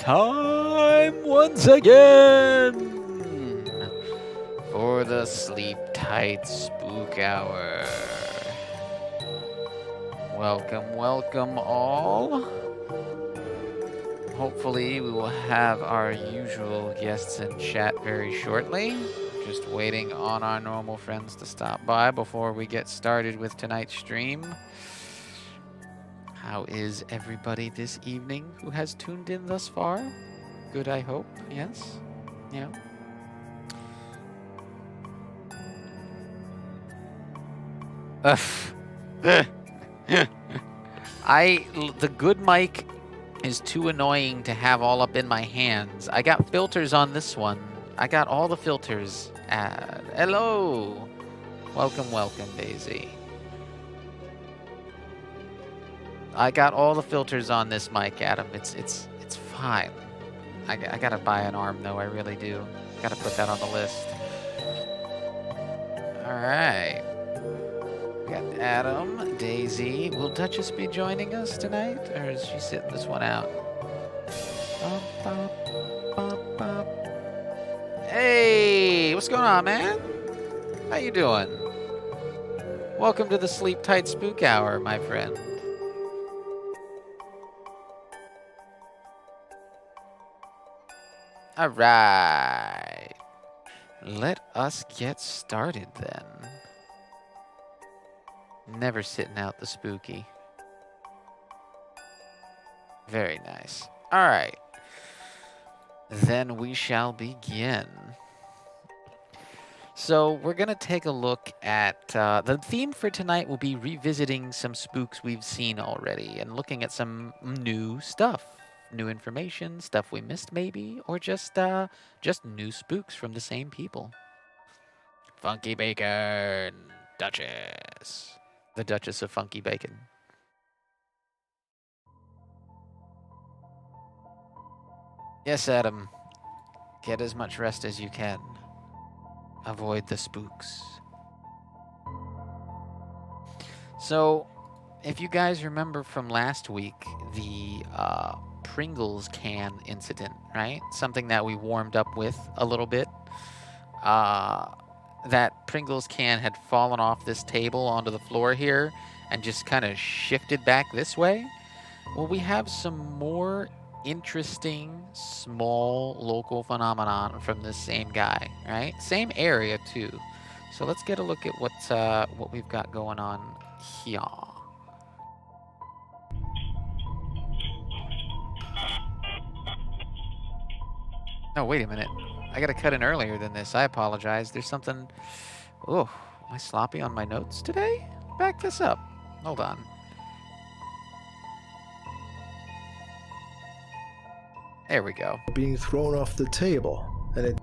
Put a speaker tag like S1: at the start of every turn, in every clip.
S1: time once again for the Sleep Tight Spook Hour. Welcome, welcome all. Hopefully we will have our usual guests in chat very shortly. Just waiting on our normal friends to stop by before we get started with tonight's stream. How is everybody this evening who has tuned in thus far? Good, I hope. Yes? Yeah? The good mic is too annoying to have all up in my hands. I got filters on this one. I got all the filters. Hello! Welcome, welcome, Daisy. I got all the filters on this mic, Adam. It's fine. I gotta buy an arm, though. I really do. Gotta put that on the list. All right. We got Adam, Daisy. Will Duchess be joining us tonight, or is she sitting this one out? Hey, what's going on, man? How you doing? Welcome to the Sleep Tight Spook Hour, my friend. All right. Let us get started then. Never sitting out the spooky. Very nice. All right. Then we shall begin. So we're going to take a look at... the theme for tonight will be revisiting some spooks we've seen already and looking at some new stuff. New information, stuff we missed maybe, or just new spooks from the same people. Funky Bacon, Duchess. The Duchess of Funky Bacon. Yes, Adam. Get as much rest as you can. Avoid the spooks. So, if you guys remember from last week, the Pringles can incident, right? Something that we warmed up with a little bit. That Pringles can had fallen off this table onto the floor here and just kind of shifted back this way. Well, we have some more interesting small local phenomenon from this same guy, right? Same area too. So let's get a look at what we've got going on here. Oh, wait a minute. I gotta cut in earlier than this. I apologize. There's something... Oh, am I sloppy on my notes today? Back this up. Hold on. There we go.
S2: Being thrown off the table, and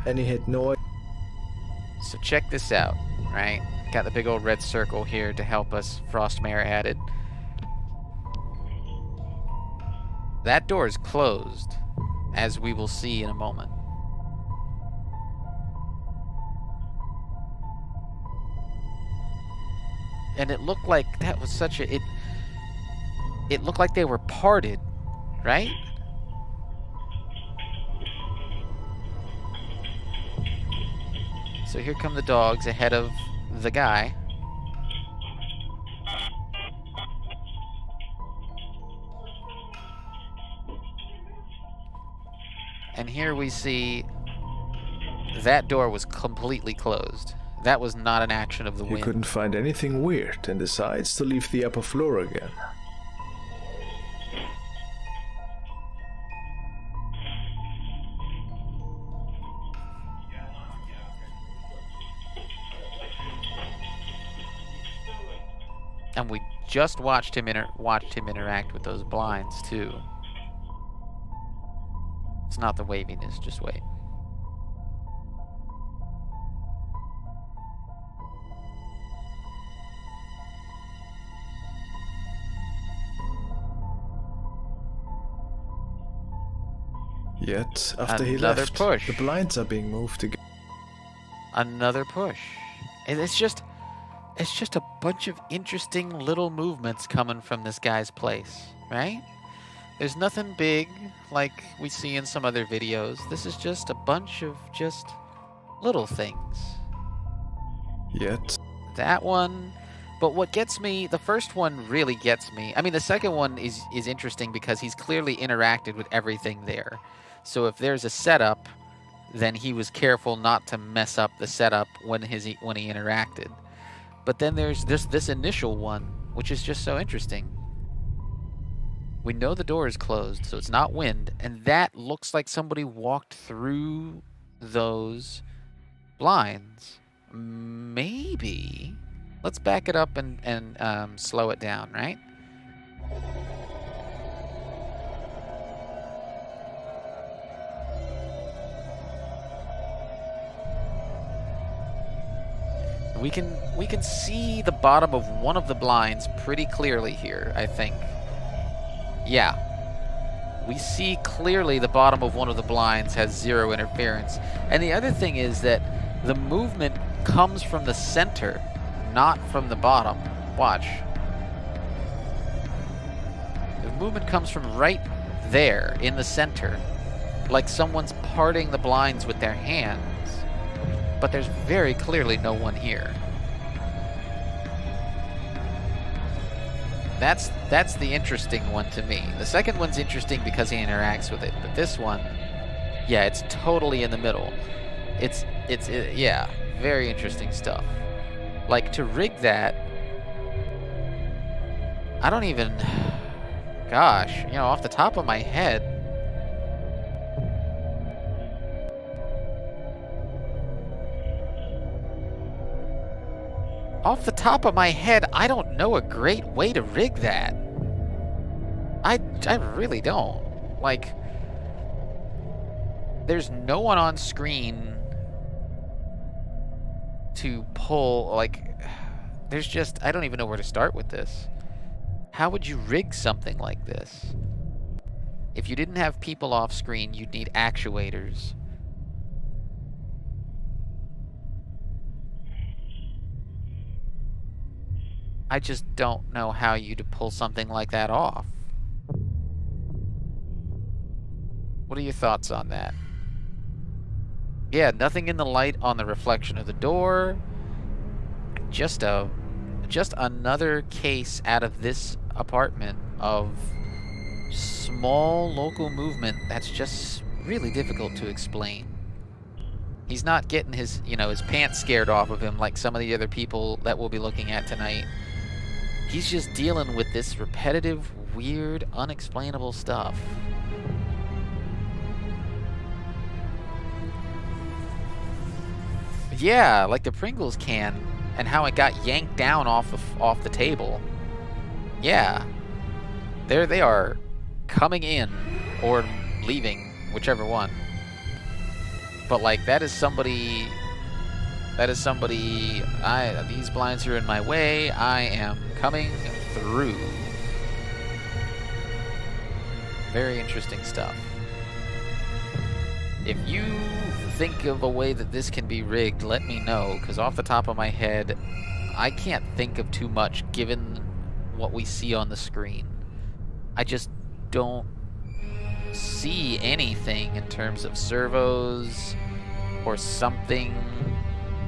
S2: and he had no...
S1: So check this out, right? Got the big old red circle here to help us. Frostmare added. That door is closed, as we will see in a moment. And it looked like that was such a... It looked like they were parted, right? So here come the dogs ahead of the guy. And here we see that door was completely closed. That was not an action of the wind.
S2: He couldn't find anything weird and decides to leave the upper floor again.
S1: And we just watched him interact with those blinds too. It's not the waviness, just wait.
S2: Yet, after he
S1: Another
S2: left,
S1: push.
S2: the blinds are being moved again.
S1: Another push. And it's just a bunch of interesting little movements coming from this guy's place, right? There's nothing big like we see in some other videos. This is just a bunch of just little things.
S2: Yet.
S1: That one, but what gets me, the first one really gets me. I mean, the second one is interesting because he's clearly interacted with everything there. So if there's a setup, then he was careful not to mess up the setup when he interacted. But then there's this initial one, which is just so interesting. We know the door is closed, so it's not wind, and that looks like somebody walked through those blinds. Maybe. Let's back it up and slow it down, right? We can see the bottom of one of the blinds pretty clearly here, I think. Yeah. We see clearly the bottom of one of the blinds has zero interference. And the other thing is that the movement comes from the center, not from the bottom. Watch. The movement comes from right there in the center, like someone's parting the blinds with their hands. But there's very clearly no one here. That's the interesting one to me. The second one's interesting because he interacts with it, but this one, yeah, it's totally in the middle. Yeah, very interesting stuff. Like, to rig that, I don't even, gosh, you know, off the top of my head, I don't know a great way to rig that. I really don't. Like, there's no one on screen to pull, like, there's just, I don't even know where to start with this. How would you rig something like this? If you didn't have people off screen, you'd need actuators. I just don't know how you'd pull something like that off. What are your thoughts on that? Yeah, nothing in the light on the reflection of the door. Just another case out of this apartment of small local movement that's just really difficult to explain. He's not getting his, you know, his pants scared off of him like some of the other people that we'll be looking at tonight. He's just dealing with this repetitive, weird, unexplainable stuff. Yeah, like the Pringles can and how it got yanked down off the table. Yeah. There they are, coming in or leaving, whichever one. But like, that is somebody, these blinds are in my way, I am coming through. Very interesting stuff. If you think of a way that this can be rigged, let me know, because off the top of my head, I can't think of too much given what we see on the screen. I just don't see anything in terms of servos or something.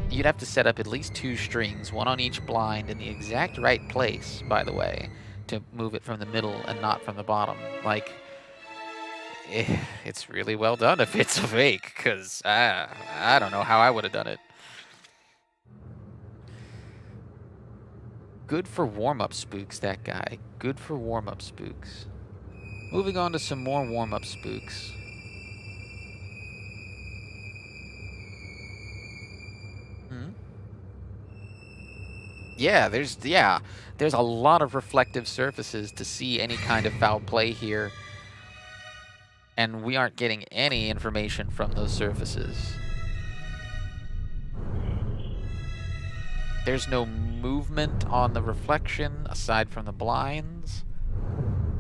S1: You'd have to set up at least 2 strings, one on each blind in the exact right place, by the way, to move it from the middle and not from the bottom. Like, it's really well done if it's a fake, because I don't know how I would have done it. Good for warm-up spooks, that guy. Good for warm-up spooks. Moving on to some more warm-up spooks. Yeah, there's a lot of reflective surfaces to see any kind of foul play here. And we aren't getting any information from those surfaces. There's no movement on the reflection aside from the blinds.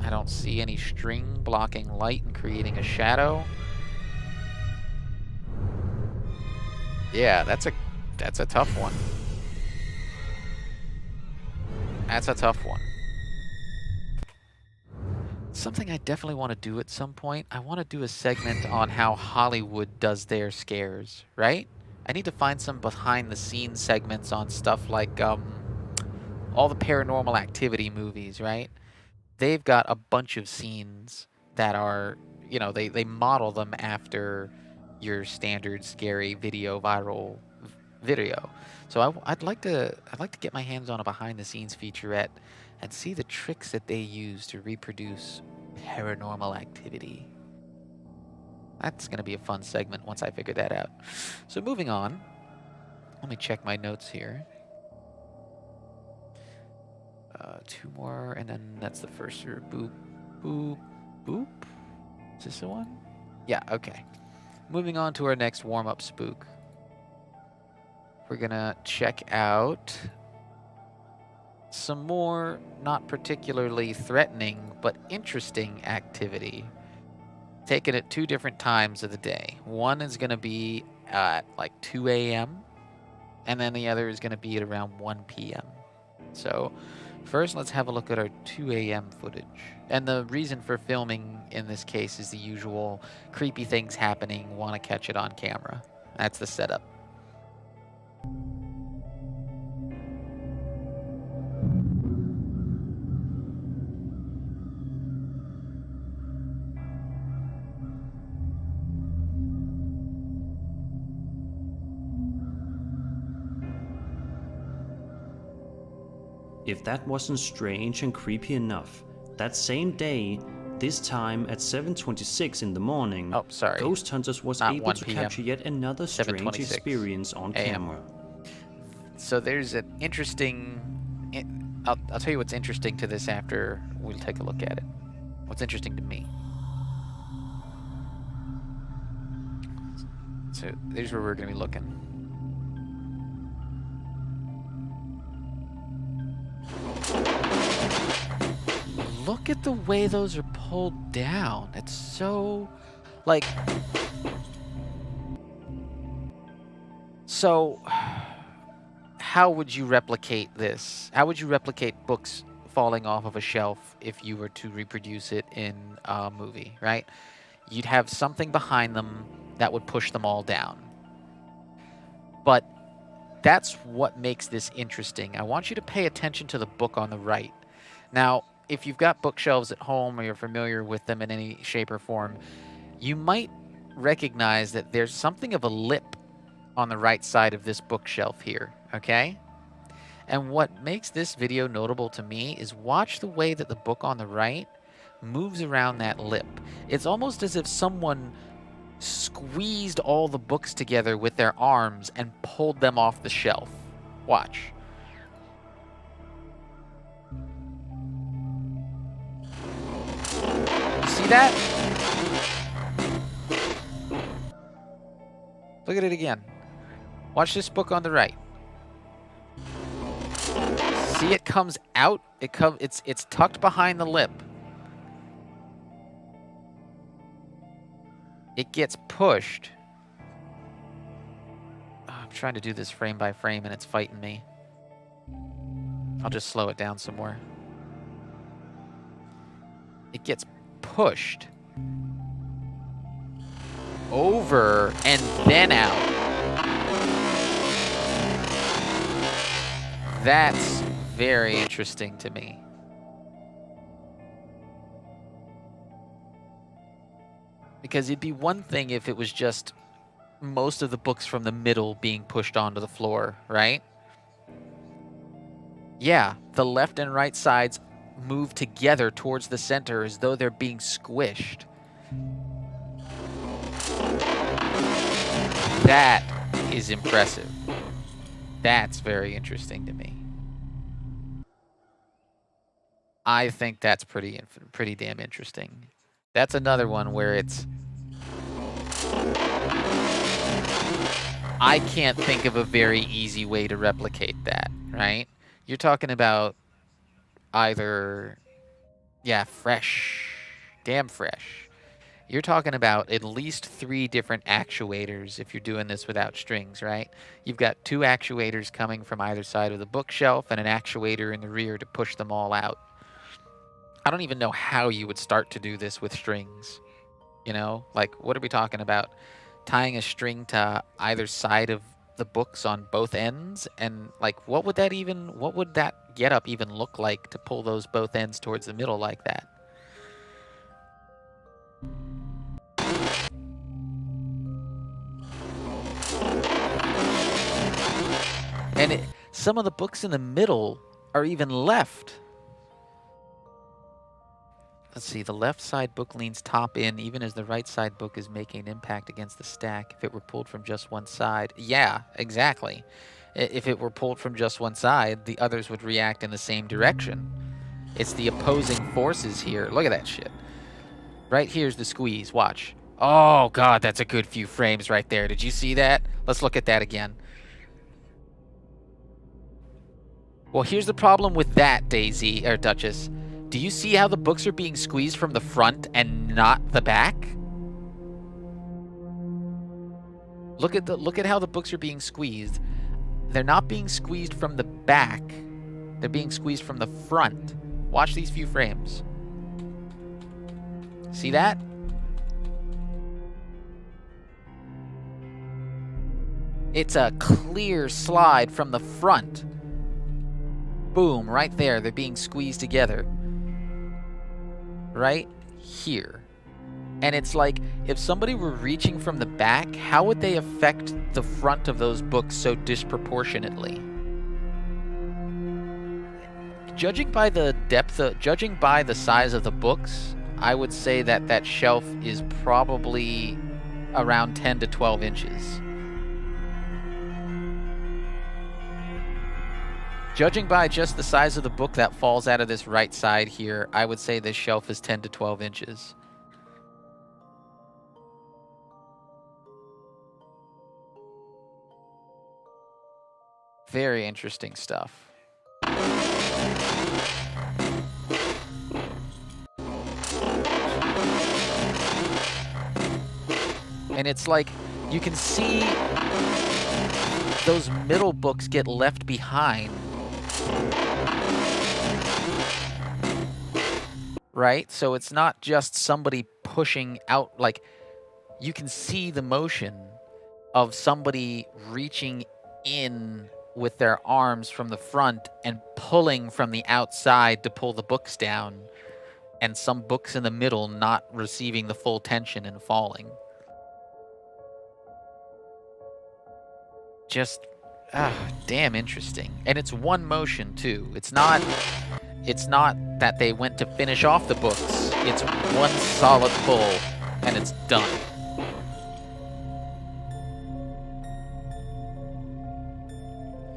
S1: I don't see any string blocking light and creating a shadow. Yeah, that's a tough one. That's a tough one. Something I definitely want to do at some point. I want to do a segment on how Hollywood does their scares, right? I need to find some behind the scenes segments on stuff like all the Paranormal Activity movies, right? They've got a bunch of scenes that are, they model them after your standard scary video viral video. So I'd like to get my hands on a behind the scenes featurette and see the tricks that they use to reproduce Paranormal Activity. That's going to be a fun segment once I figure that out. So moving on, let me check my notes here. Two more, and then that's the first here. Boop, boop, boop. Is this the one? Yeah, okay. Moving on to our next warm-up spook. We're gonna check out some more not particularly threatening, but interesting activity. Taken at 2 different times of the day. One is gonna be at like 2 a.m., and then the other is gonna be at around 1 p.m. So first, let's have a look at our 2 a.m. footage. And the reason for filming in this case is the usual creepy things happening, want to catch it on camera. That's the setup.
S3: If that wasn't strange and creepy enough, that same day, this time at 7:26 in the morning, Ghost Hunters was able to capture yet another strange experience on camera.
S1: So there's an interesting... I'll tell you what's interesting to this after we'll take a look at it. What's interesting to me. So there's where we're going to be looking. Look at the way those are pulled down. It's so, like... So, how would you replicate this? How would you replicate books falling off of a shelf if you were to reproduce it in a movie, right? You'd have something behind them that would push them all down. But that's what makes this interesting. I want you to pay attention to the book on the right. Now, if you've got bookshelves at home or you're familiar with them in any shape or form, you might recognize that there's something of a lip on the right side of this bookshelf here, okay? And what makes this video notable to me is watch the way that the book on the right moves around that lip. It's almost as if someone squeezed all the books together with their arms and pulled them off the shelf. Watch. See that? Look at it again. Watch this book on the right. See, it comes out. It's tucked behind the lip. It gets pushed. Oh, I'm trying to do this frame by frame and it's fighting me. I'll just slow it down some more. It gets pushed over and then out. That's very interesting to me. Because it'd be one thing if it was just most of the books from the middle being pushed onto the floor, right? Yeah, the left and right sides move together towards the center as though they're being squished. That is impressive. That's very interesting to me. I think that's pretty damn interesting. That's another one where it's... I can't think of a very easy way to replicate that, right? You're talking about either, fresh, damn fresh. You're talking about at least 3 different actuators if you're doing this without strings, right? You've got 2 actuators coming from either side of the bookshelf and an actuator in the rear to push them all out. I don't even know how you would start to do this with strings. You know, like, what are we talking about? Tying a string to either side of the books on both ends? And, like, what would that getup even look like to pull those both ends towards the middle like that? And some of the books in the middle are even left. Let's see, the left side book leans top in, even as the right side book is making an impact against the stack. If it were pulled from just one side, yeah, exactly. If it were pulled from just one side, the others would react in the same direction. It's the opposing forces here. Look at that shit. Right here's the squeeze, watch. Oh, God, that's a good few frames right there. Did you see that? Let's look at that again. Well, here's the problem with that, Daisy, or Duchess. Do you see how the books are being squeezed from the front and not the back? Look at how the books are being squeezed. They're not being squeezed from the back. They're being squeezed from the front. Watch these few frames. See that? It's a clear slide from the front. Boom, right there. They're being squeezed together. Right here. And it's like, if somebody were reaching from the back, how would they affect the front of those books so disproportionately? Judging by the size of the books, I would say that that shelf is probably around 10 to 12 inches. Judging by just the size of the book that falls out of this right side here, I would say this shelf is 10 to 12 inches. Very interesting stuff. And it's like, you can see those middle books get left behind. Right? So it's not just somebody pushing out, like, you can see the motion of somebody reaching in with their arms from the front and pulling from the outside to pull the books down, and some books in the middle not receiving the full tension and falling. Just, damn interesting. And it's one motion too. It's not that they went to finish off the books. It's one solid pull and it's done.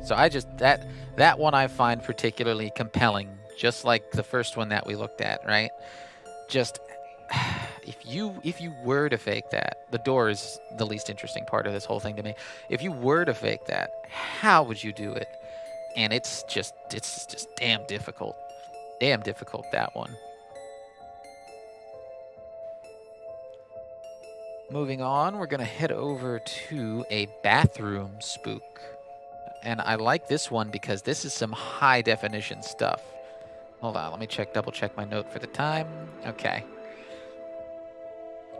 S1: So that one I find particularly compelling, just like the first one that we looked at, right? Just if you were to fake that, the door is the least interesting part of this whole thing to me. If you were to fake that, how would you do it? And it's just damn difficult. Damn difficult, that one. Moving on, we're gonna head over to a bathroom spook. And I like this one because this is some high definition stuff. Hold on, let me double check my note for the time. Okay.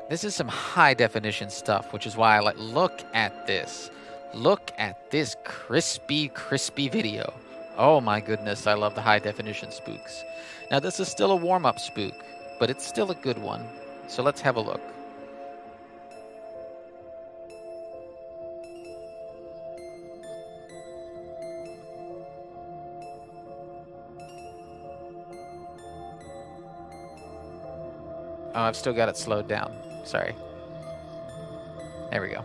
S1: This is some high definition stuff, which is why I like, look at this. Look at this crispy video. Oh my goodness, I love the high definition spooks. Now this is still a warm-up spook, but it's still a good one. So let's have a look. Oh, I've still got it slowed down. Sorry. There we go.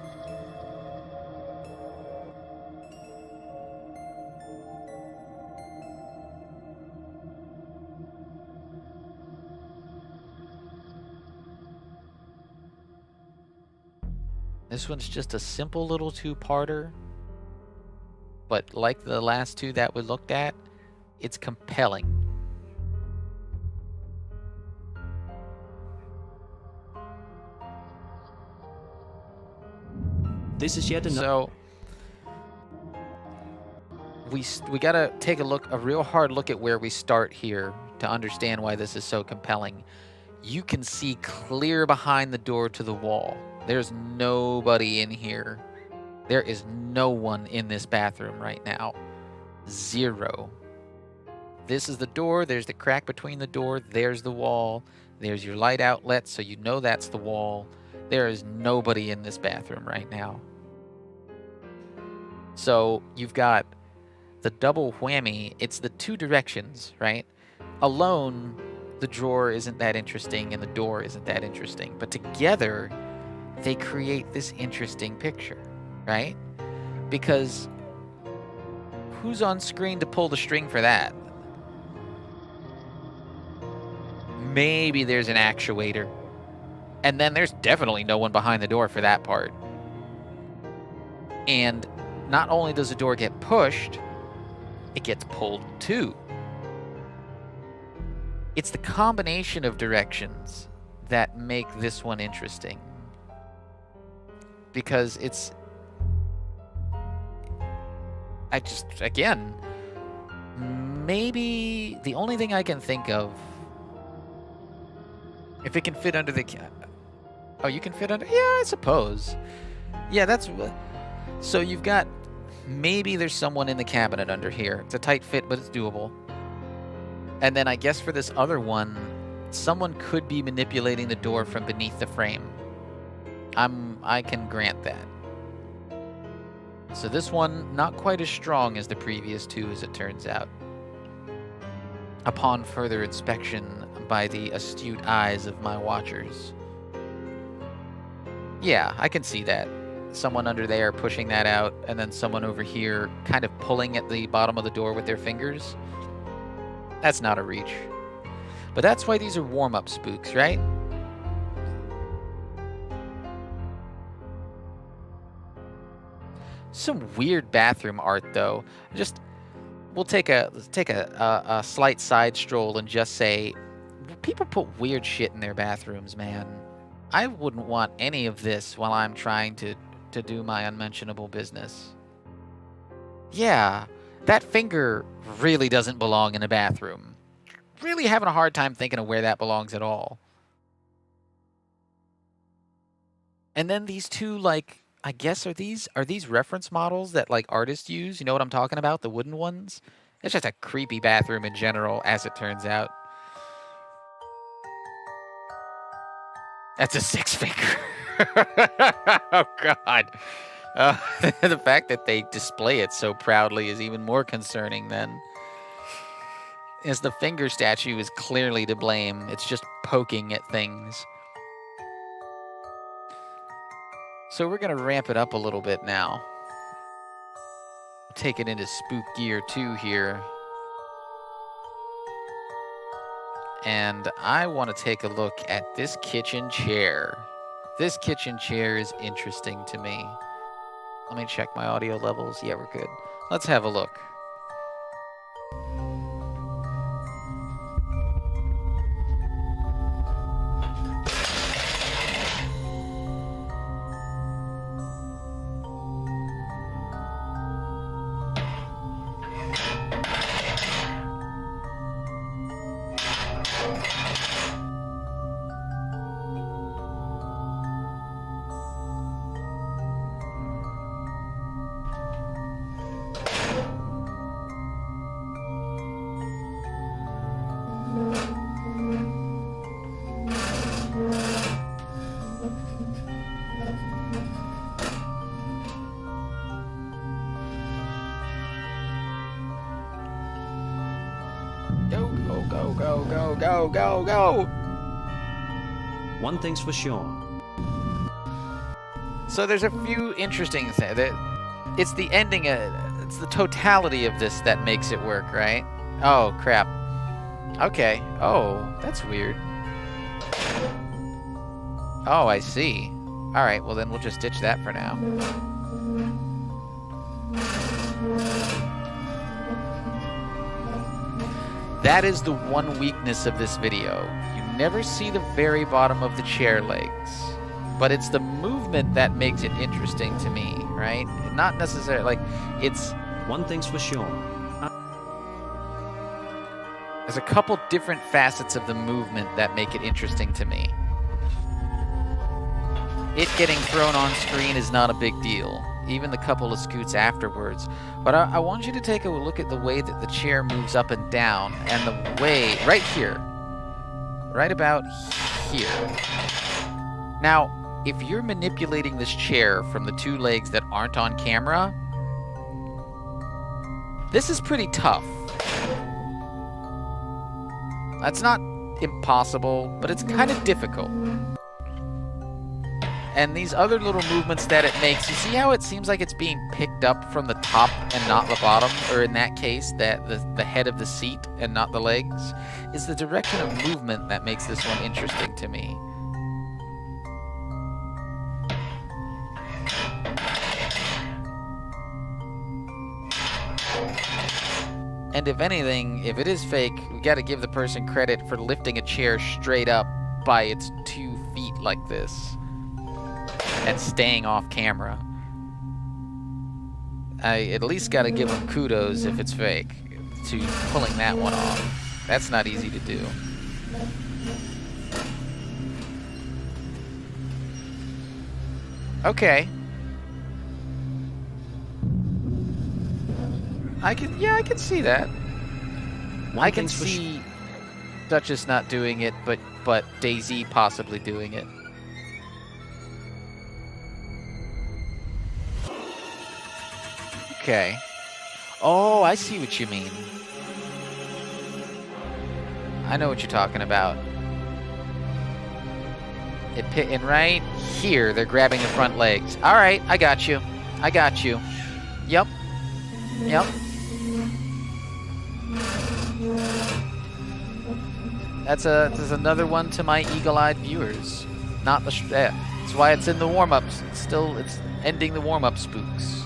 S1: This one's just a simple little two-parter, but like the last two that we looked at, it's compelling.
S3: This is yet another.
S1: So we gotta take a real hard look at where we start here to understand why this is so compelling. You can see clear behind the door to the wall. There's nobody in here. There is no one in this bathroom right now. Zero. This is the door. There's the crack between the door. There's the wall. There's your light outlet, so you know that's the wall. There is nobody in this bathroom right now. So you've got the double whammy. It's the two directions, right? Alone, the drawer isn't that interesting and the door isn't that interesting. But together, they create this interesting picture, right? Because who's on screen to pull the string for that? Maybe there's an actuator. And then there's definitely no one behind the door for that part. And not only does the door get pushed, it gets pulled too. It's the combination of directions that make this one interesting. Because it's... again, maybe the only thing I can think of, if it can fit under the... Oh, you can fit under... Yeah, I suppose. Yeah, that's... So you've got... Maybe there's someone in the cabinet under here. It's a tight fit, but it's doable. And then I guess for this other one, someone could be manipulating the door from beneath the frame. I can grant that. So this one, not quite as strong as the previous two, as it turns out. Upon further inspection by the astute eyes of my watchers. Yeah, I can see that. Someone under there pushing that out, and then someone over here kind of pulling at the bottom of the door with their fingers. That's not a reach. But that's why these are warm-up spooks, right? Some weird bathroom art, though. We'll take a slight side stroll and just say, people put weird shit in their bathrooms, man. I wouldn't want any of this while I'm trying to do my unmentionable business. Yeah, that finger really doesn't belong in a bathroom. Really having a hard time thinking of where that belongs at all. And then these two, like, I guess are these reference models that like artists use? You know what I'm talking about? The wooden ones? It's just a creepy bathroom in general, as it turns out. That's a six finger. Oh, God. The fact that they display it so proudly is even more concerning then. As the finger statue is clearly to blame. It's just poking at things. So we're going to ramp it up a little bit now. Take it into spook gear 2 here. And I want to take a look at this kitchen chair. This kitchen chair is interesting to me. Let me check my audio levels. Yeah, we're good. Let's have a look. Go.
S3: One thing's for sure.
S1: So there's a few interesting things. It's the ending, it's the totality of this that makes it work, right? Oh, crap. Okay. Oh, that's weird. Oh, I see. All right, well then we'll just ditch that for now. That is the one weakness of this video. You never see the very bottom of the chair legs. But it's the movement that makes it interesting to me, right? Not necessarily, like, it's...
S3: One thing's for sure.
S1: There's a couple different facets of the movement that make it interesting to me. It getting thrown on screen is not a big deal, even the couple of scoots afterwards. But I want you to take a look at the way that the chair moves up and down, and the way, right here, right about here. Now, if you're manipulating this chair from the two legs that aren't on camera, this is pretty tough. That's not impossible, but it's kind of difficult. And these other little movements that it makes, you see how it seems like it's being picked up from the top and not the bottom? Or in that case, that the head of the seat and not the legs? It's the direction of movement that makes this one interesting to me. And if anything, if it is fake, we gotta give the person credit for lifting a chair straight up by its 2 feet like this. And staying off camera. I at least gotta give them kudos if it's fake to pulling that one off. That's not easy to do. Okay. I can see that. I can see Duchess not doing it, but Daisy possibly doing it. Okay. Oh, I see what you mean. I know what you're talking about. And right here, they're grabbing the front legs. All right, I got you. I got you. Yep. Yep. That's another one to my eagle-eyed viewers. Not the. That's why it's in the warm-ups. It's ending the warm-up spooks.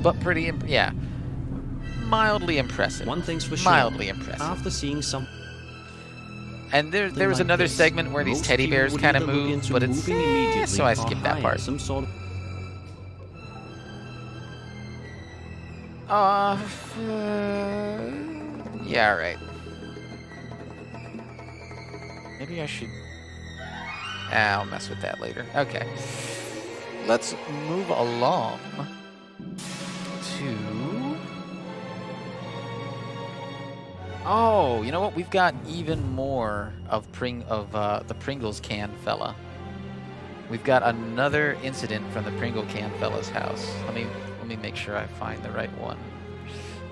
S1: But pretty, mildly impressive.
S3: One thing's for sure.
S1: Mildly impressive.
S3: After seeing some,
S1: and there was another segment where these teddy bears kind of move, but it's so I skipped that part.
S3: Some sort of
S1: yeah, all right. Maybe I should. I'll mess with that later. Okay, let's move along. Oh, you know what? We've got even more of the Pringles can fella. We've got another incident from the Pringle can fella's house. Let me make sure I find the right one.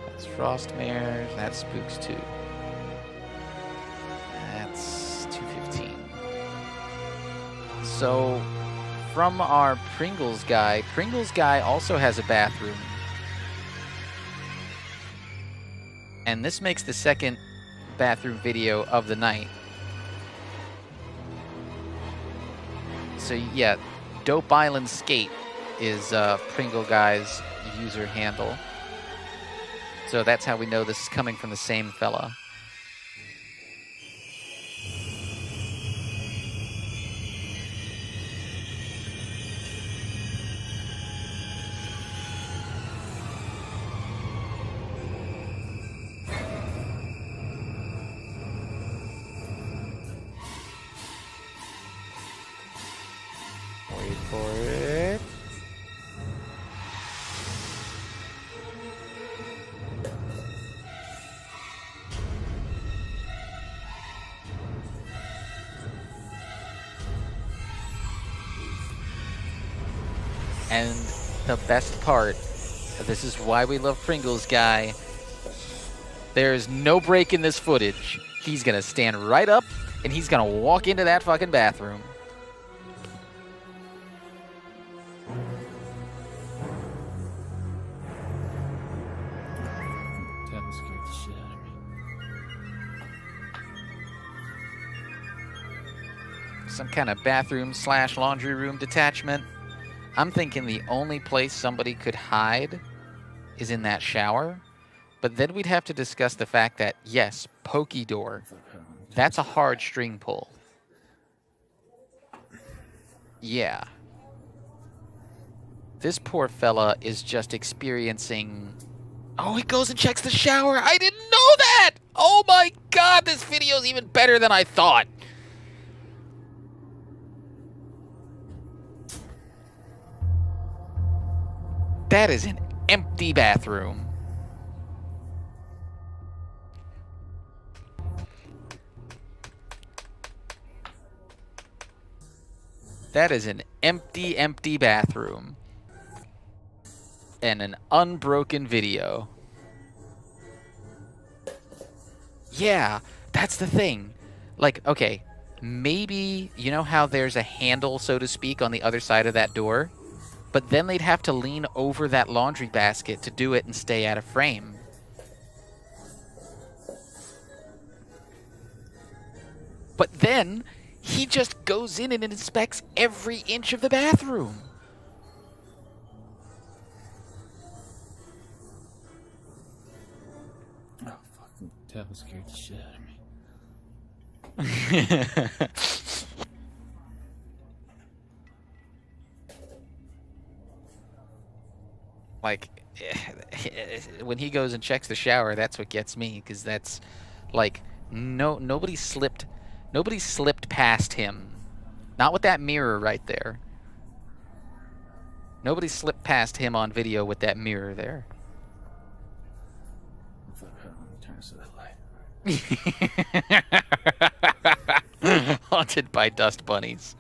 S1: That's Frostmares. That's Spooks 2. That's 215. So, from our Pringles guy also has a bathroom. And this makes the second bathroom video of the night. So yeah, Dope Island Skate is Pringle Guy's user handle. So that's how we know this is coming from the same fella. Wait for it. And the best part, this is why we love Pringles Guy, there's no break in this footage. He's gonna stand right up and he's gonna walk into that fucking bathroom.
S4: That scared the shit out of me.
S1: Some kind of bathroom / laundry room detachment. I'm thinking the only place somebody could hide is in that shower. But then we'd have to discuss the fact that, yes, pokey door, that's a hard string pull. Yeah. This poor fella is just experiencing... Oh, he goes and checks the shower. I didn't know know that! Oh my god, this video's even better than I thought. That is an empty bathroom. That is an empty, empty bathroom. And an unbroken video. Yeah, that's the thing. Like, okay, maybe, you know how there's a handle, so to speak, on the other side of that door? But then they'd have to lean over that laundry basket to do it and stay out of frame. But then, he just goes in and inspects every inch of the bathroom.
S4: Oh, fucking devil scared the shit out of me.
S1: Like, when he goes and checks the shower, that's what gets me, because that's, like, nobody slipped past him. Not with that mirror right there. Nobody slipped past him on video with that mirror there.
S4: Turn this to the light.
S1: Haunted by dust bunnies.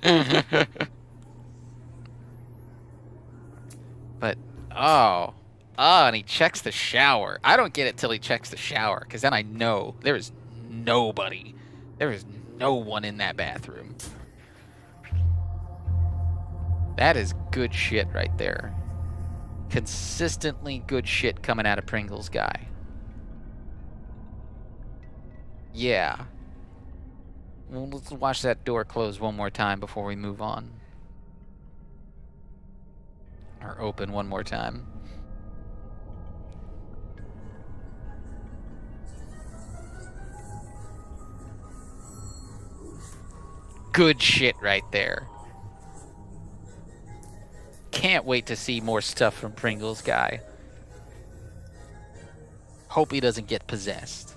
S1: But, oh, and he checks the shower. I don't get it till he checks the shower, because then I know there is nobody. There is no one in that bathroom. That is good shit right there. Consistently good shit coming out of Pringles guy. Yeah. Well, let's watch that door close one more time before we move on. Or open one more time. Good shit right there. Can't wait to see more stuff from Pringles guy. Hope he doesn't get possessed.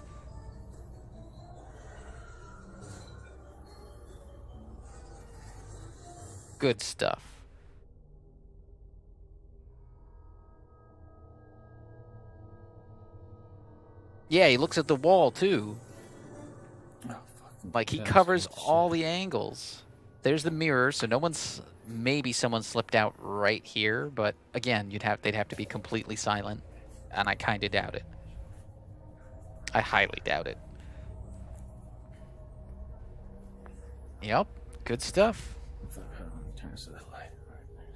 S1: Good stuff. Yeah, he looks at the wall too.
S4: Oh,
S1: like he covers all the angles. There's the mirror, so maybe someone slipped out right here, but again, they'd have to be completely silent, and I kind of doubt it. I highly doubt it. Yep, good stuff.
S4: Turn this to the light.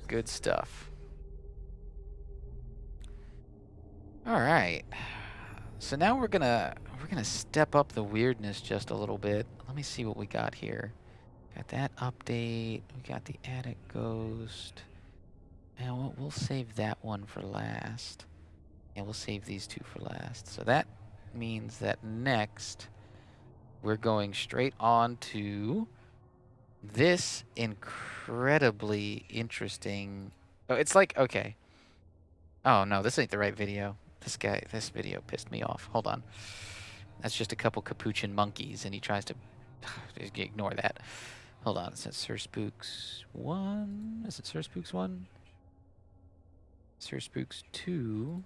S1: Good stuff. All right. So now we're gonna step up the weirdness just a little bit. Let me see what we got here. Got that update. We got the attic ghost. And we'll save that one for last. And we'll save these two for last. So that means that next we're going straight on to this incredibly interesting. Oh, it's like, okay. Oh no, this ain't the right video. This video pissed me off. Hold on. That's just a couple capuchin monkeys, and he tries to ignore that. Hold on. Is that Sir Spooks 1? Is it Sir Spooks 1? Sir Spooks 2?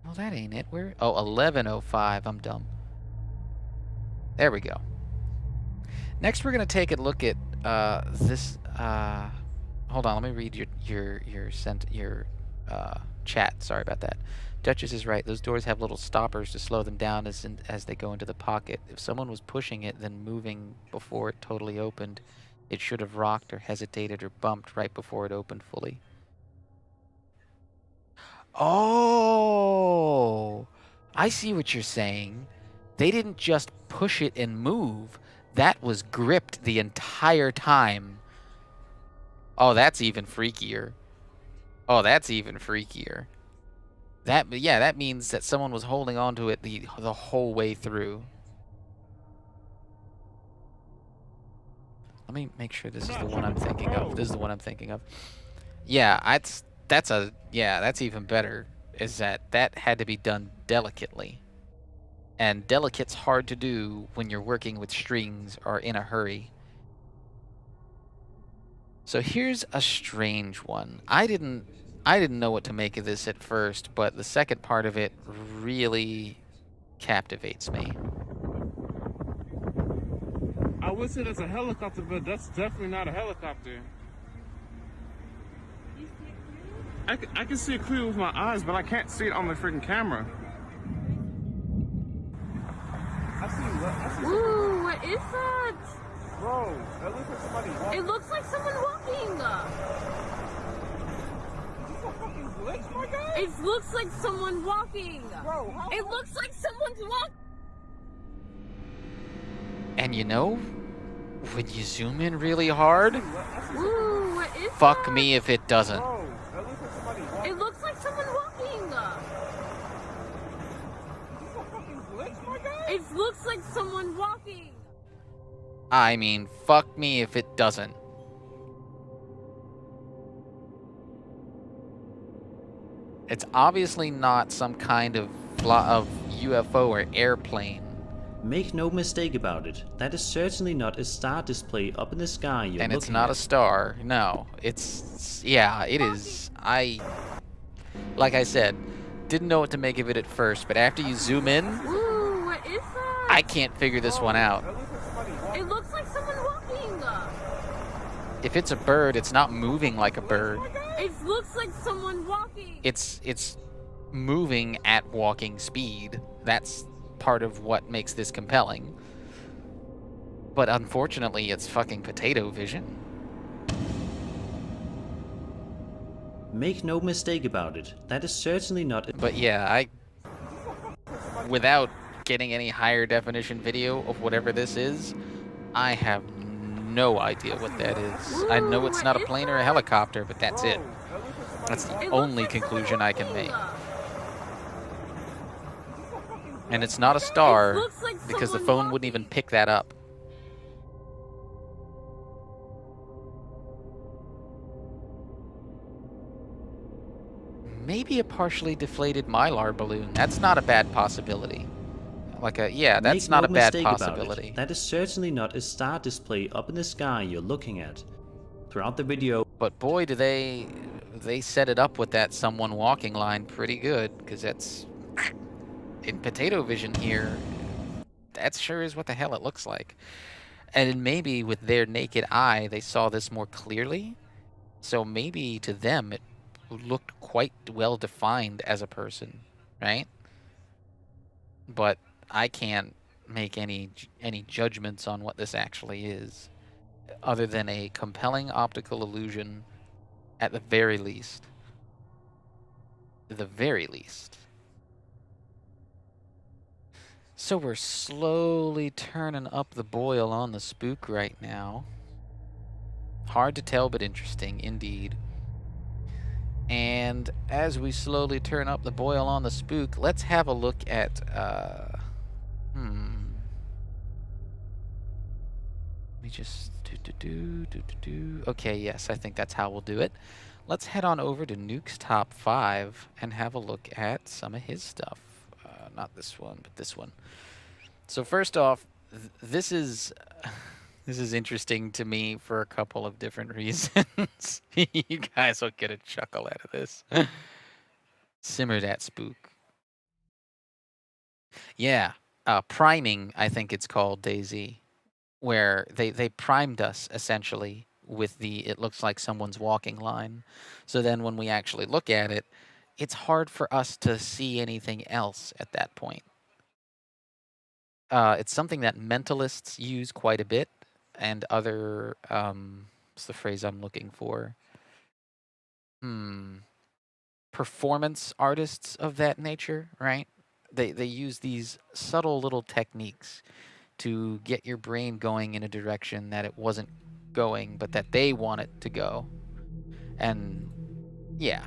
S1: Oh, that ain't it. Where? Oh, 1105. I'm dumb. There we go. Next, we're gonna take a look at this. Hold on. Let me read your chat. Sorry about that. Duchess is right. Those doors have little stoppers to slow them down as they go into the pocket. If someone was pushing it, then moving before it totally opened, it should have rocked or hesitated or bumped right before it opened fully. Oh, I see what you're saying. They didn't just push it and move. That was gripped the entire time. Oh, that's even freakier. Oh, that's even freakier. That means that someone was holding on to it the whole way through. Let me make sure this is the one I'm thinking of. This is the one I'm thinking of. Yeah, that's even better. Is that had to be done delicately. And delicate's hard to do when you're working with strings or in a hurry. So here's a strange one. I didn't know what to make of this at first, but the second part of it really captivates me.
S5: I would say that's a helicopter, but that's definitely not a helicopter.
S6: You see it clearly?
S5: I can see it clearly with my eyes, but I can't see it on the freaking camera. I see
S6: Ooh, what is that?
S5: Bro, that looks like somebody walking.
S6: It looks like someone walking.
S5: Is this a fucking glitch, my guy?
S6: It looks like someone walking.
S5: Bro, how?
S6: It looks like someone's walking.
S1: And you know, when you zoom in really hard,
S6: Ooh, what is
S1: fuck
S6: that?
S1: me if it doesn't.
S5: Bro, that looks like somebody walking.
S6: It looks like someone walking.
S5: Is this a fucking glitch, my guy?
S6: It looks like someone walking.
S1: I mean, fuck me if it doesn't. It's obviously not some kind of UFO or airplane.
S3: Make no mistake about it, that is certainly not a star display up in the sky you're
S1: And
S3: looking
S1: it's not
S3: at.
S1: a star. No, yeah, it is. Like I said, didn't know what to make of it at first, but after you zoom in,
S6: Ooh, what is that?
S1: I can't figure this one out.
S5: That looks like somebody walking.
S6: It looks like someone walking.
S1: If it's a bird, it's not moving like a bird.
S6: It looks like someone walking.
S1: It's moving at walking speed. That's part of what makes this compelling. But unfortunately, it's fucking potato vision.
S3: Make no mistake about it, that is certainly not a...
S1: But yeah, without getting any higher definition video of whatever this is, I have no idea what that is. I know it's not a plane or a helicopter, but that's it. That's the only conclusion I can make. And it's not a star, because the phone wouldn't even pick that up. Maybe a partially deflated Mylar balloon. That's not a bad possibility. That's not a bad possibility.
S3: That is certainly not a star display up in the sky you're looking at. Throughout the video...
S1: But boy, do they set it up with that someone walking line pretty good, because that's... In potato vision here, that sure is what the hell it looks like. And maybe with their naked eye, they saw this more clearly. So maybe to them, it looked quite well defined as a person, right? But I can't make any judgments on what this actually is, other than a compelling optical illusion at the very least. The very least. So we're slowly turning up the boil on the spook right now. Hard to tell, but interesting indeed. And as we slowly turn up the boil on the spook, let's have a look at, Let me just Okay, yes, I think that's how we'll do it. Let's head on over to Nuke's Top 5 and have a look at some of his stuff. Not this one, but this one. So first off, this is interesting to me for a couple of different reasons. You guys will get a chuckle out of this. Simmer that spook. Yeah, priming, I think it's called, Daisy, where they primed us essentially with the it looks like someone's walking line. So then when we actually look at it, it's hard for us to see anything else at that point. It's something that mentalists use quite a bit, and other, what's the phrase I'm looking for? Performance artists of that nature, right? They use these subtle little techniques to get your brain going in a direction that it wasn't going, but that they want it to go. And yeah,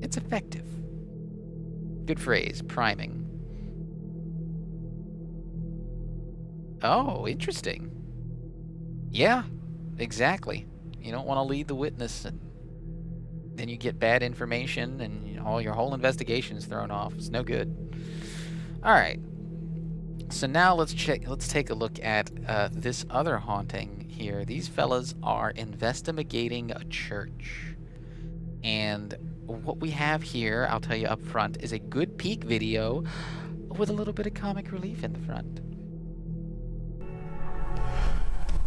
S1: it's effective. Good phrase, priming. Oh, interesting. Yeah, exactly. You don't want to lead the witness, and then you get bad information, and your whole investigation is thrown off. It's no good. All right, So now let's take a look at this other haunting here. These fellas are investigating a church. And what we have here, I'll tell you up front, is a good peek video with a little bit of comic relief in the front.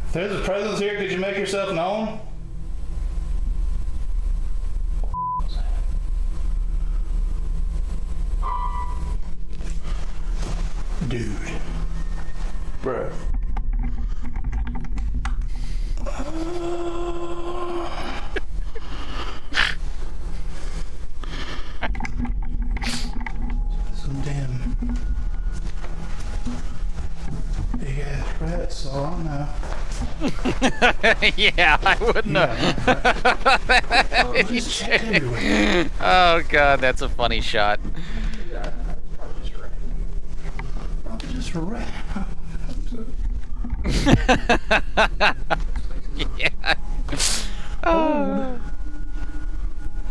S7: If there's a presence here, could you make yourself known? Dude. Bruh. Some damn big ass rats, so I don't know.
S1: Yeah, I wouldn't know. Oh god, that's a funny shot.
S7: Just a rat.
S1: Yeah.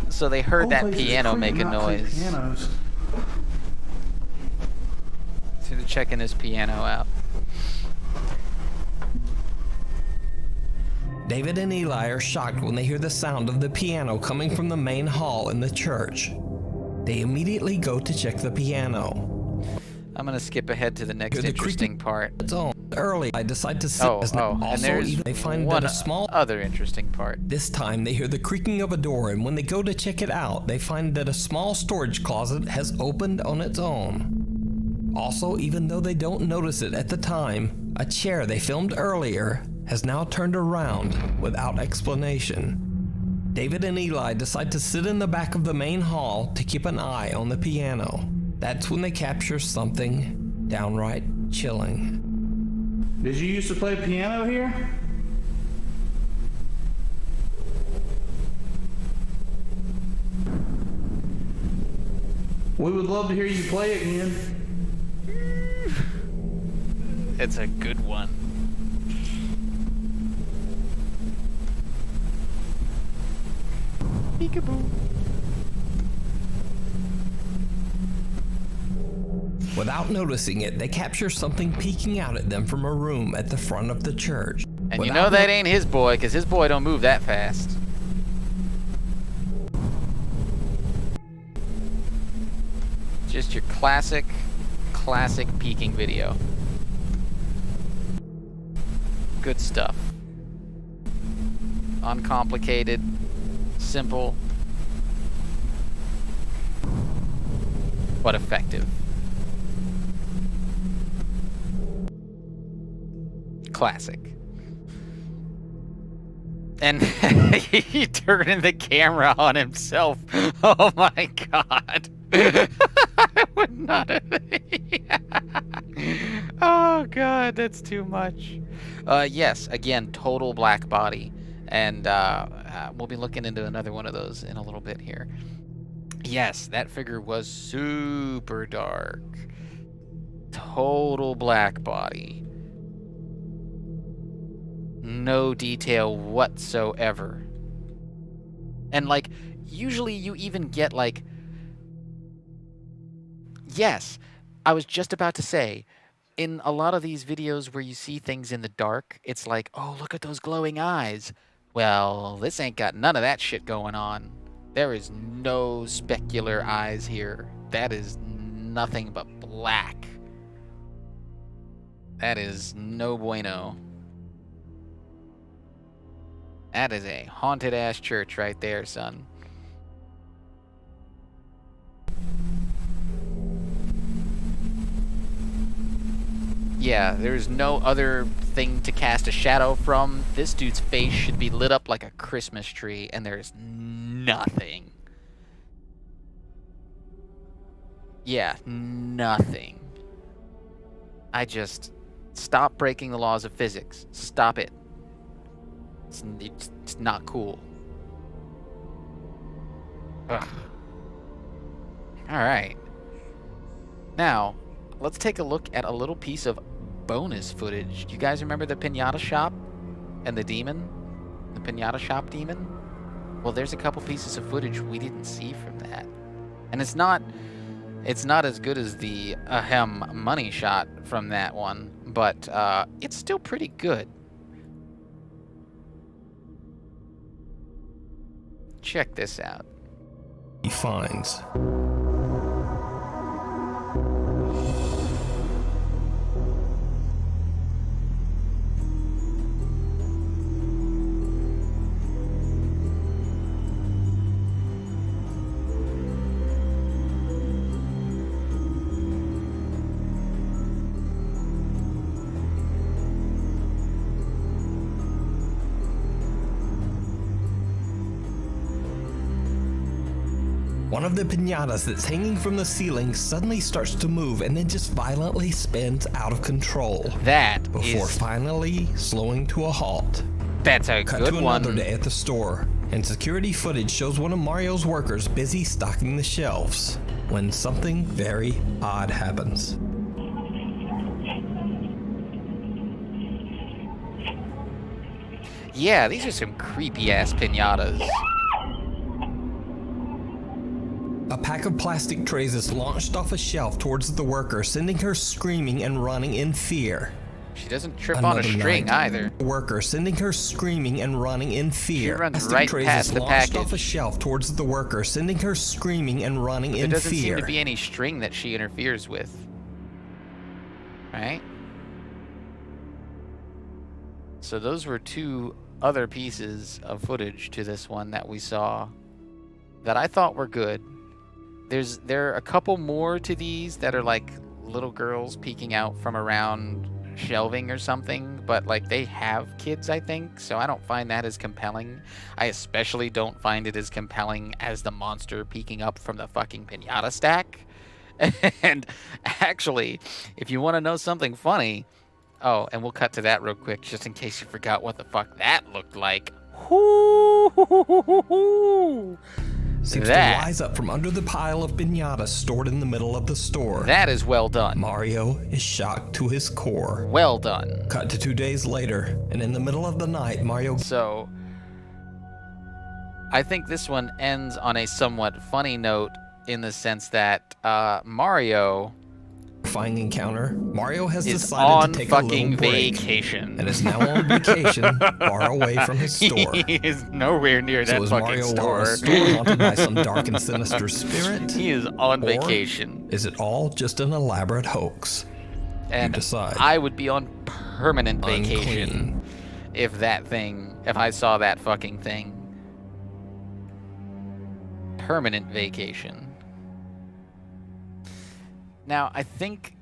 S1: So they heard that piano make a noise. So they're checking this piano out.
S8: David and Eli are shocked when they hear the sound of the piano coming from the main hall in the church. They immediately go to check the piano.
S1: I'm gonna skip ahead to the next interesting part.
S8: Early, I decide to sit.
S1: And there's
S8: they find
S1: one
S8: that a small
S1: other interesting part.
S8: This time they hear the creaking of a door, and when they go to check it out, they find that a small storage closet has opened on its own. Also, even though they don't notice it at the time, a chair they filmed earlier has now turned around without explanation. David and Eli decide to sit in the back of the main hall to keep an eye on the piano. That's when they capture something downright chilling.
S7: Did you used to play piano here? We would love to hear you play again.
S1: It's a good one. Peekaboo.
S8: Without noticing it, they capture something peeking out at them from a room at the front of the church.
S1: And you know that ain't his boy, because his boy don't move that fast. Just your classic peeking video. Good stuff. Uncomplicated, simple, but effective. Classic. And he turning the camera on himself. Oh my god. I would not have. Oh god, that's too much. Yes, again, total black body. And we'll be looking into another one of those in a little bit here. Yes, that figure was super dark. Total black body. No detail whatsoever. And like, usually you even get like, yes, I was just about to say, in a lot of these videos where you see things in the dark, it's like, oh, look at those glowing eyes. Well, this ain't got none of that shit going on. There is no specular eyes here. That is nothing but black. That is no bueno. That is a haunted-ass church right there, son. Yeah, there's no other thing to cast a shadow from. This dude's face should be lit up like a Christmas tree, and there's nothing. Yeah, nothing. I just... Stop breaking the laws of physics. Stop it. It's not cool. Ugh. Alright. Now, let's take a look at a little piece of bonus footage. Do you guys remember the pinata shop and the demon? The pinata shop demon? Well, there's a couple pieces of footage we didn't see from that. And it's not It's not as good as the ahem money shot from that one, but it's still pretty good. Check this out.
S8: He finds. One of the piñatas that's hanging from the ceiling suddenly starts to move and then just violently spins out of control.
S1: That
S8: before finally slowing to a halt.
S1: That's a
S8: Cut
S1: good
S8: to
S1: one.
S8: Another day at the store, and security footage shows one of Mario's workers busy stocking the shelves when something very odd happens.
S1: Yeah, these are some creepy ass piñatas.
S8: A pack of plastic trays is launched off a shelf towards the worker, sending her screaming and running in fear.
S1: She doesn't trip on a string either.
S8: The worker sending her screaming and running in fear.
S1: She runs
S8: Plastic
S1: right
S8: trays
S1: past
S8: is
S1: the
S8: launched
S1: package.
S8: off a shelf towards the worker, sending her screaming and running in
S1: There doesn't
S8: fear.
S1: seem to be any string that she interferes with. Right? So those were two other pieces of footage to this one that we saw that I thought were good. There are a couple more to these that are like little girls peeking out from around shelving or something, but like they have kids, I think, so I don't find that as compelling. I especially don't find it as compelling as the monster peeking up from the fucking piñata stack. And actually, if you want to know something funny, oh, and we'll cut to that real quick just in case you forgot what the fuck that looked like.
S8: Seems to rise up from under the pile of piñatas stored in the middle of the store.
S1: That is well done.
S8: Mario is shocked to his core.
S1: Well done.
S8: Cut to 2 days later, and in the middle of the night, Mario...
S1: So, I think this one ends on a somewhat funny note in the sense that Mario...
S8: Terrifying encounter. Mario has
S1: is
S8: decided
S1: on
S8: to take
S1: fucking
S8: a little break
S1: vacation
S8: and is now on vacation far away from his store.
S1: He is nowhere near that
S8: is
S1: fucking
S8: Mario
S1: store.
S8: On a store haunted by some dark and sinister spirit?
S1: He is on
S8: Or
S1: vacation.
S8: Is it all just an elaborate hoax?
S1: And
S8: you decide.
S1: I would be on permanent vacation if I saw that fucking thing. Permanent vacation. Now, I think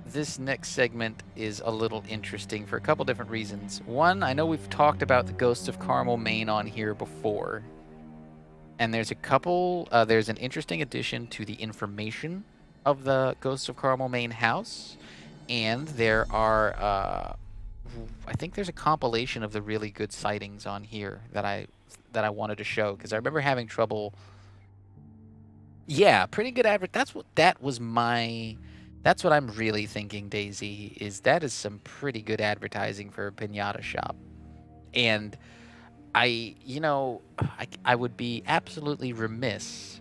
S1: this next segment is a little interesting for a couple different reasons. One, I know we've talked about the Ghost of Carmel, Maine on here before. And there's an interesting addition to the information of the Ghost of Carmel, Maine house. And there are, I think there's a compilation of the really good sightings on here that I wanted to show. Because I remember having trouble... Yeah, pretty good That's what I'm really thinking, Daisy, that is some pretty good advertising for a piñata shop. And I would be absolutely remiss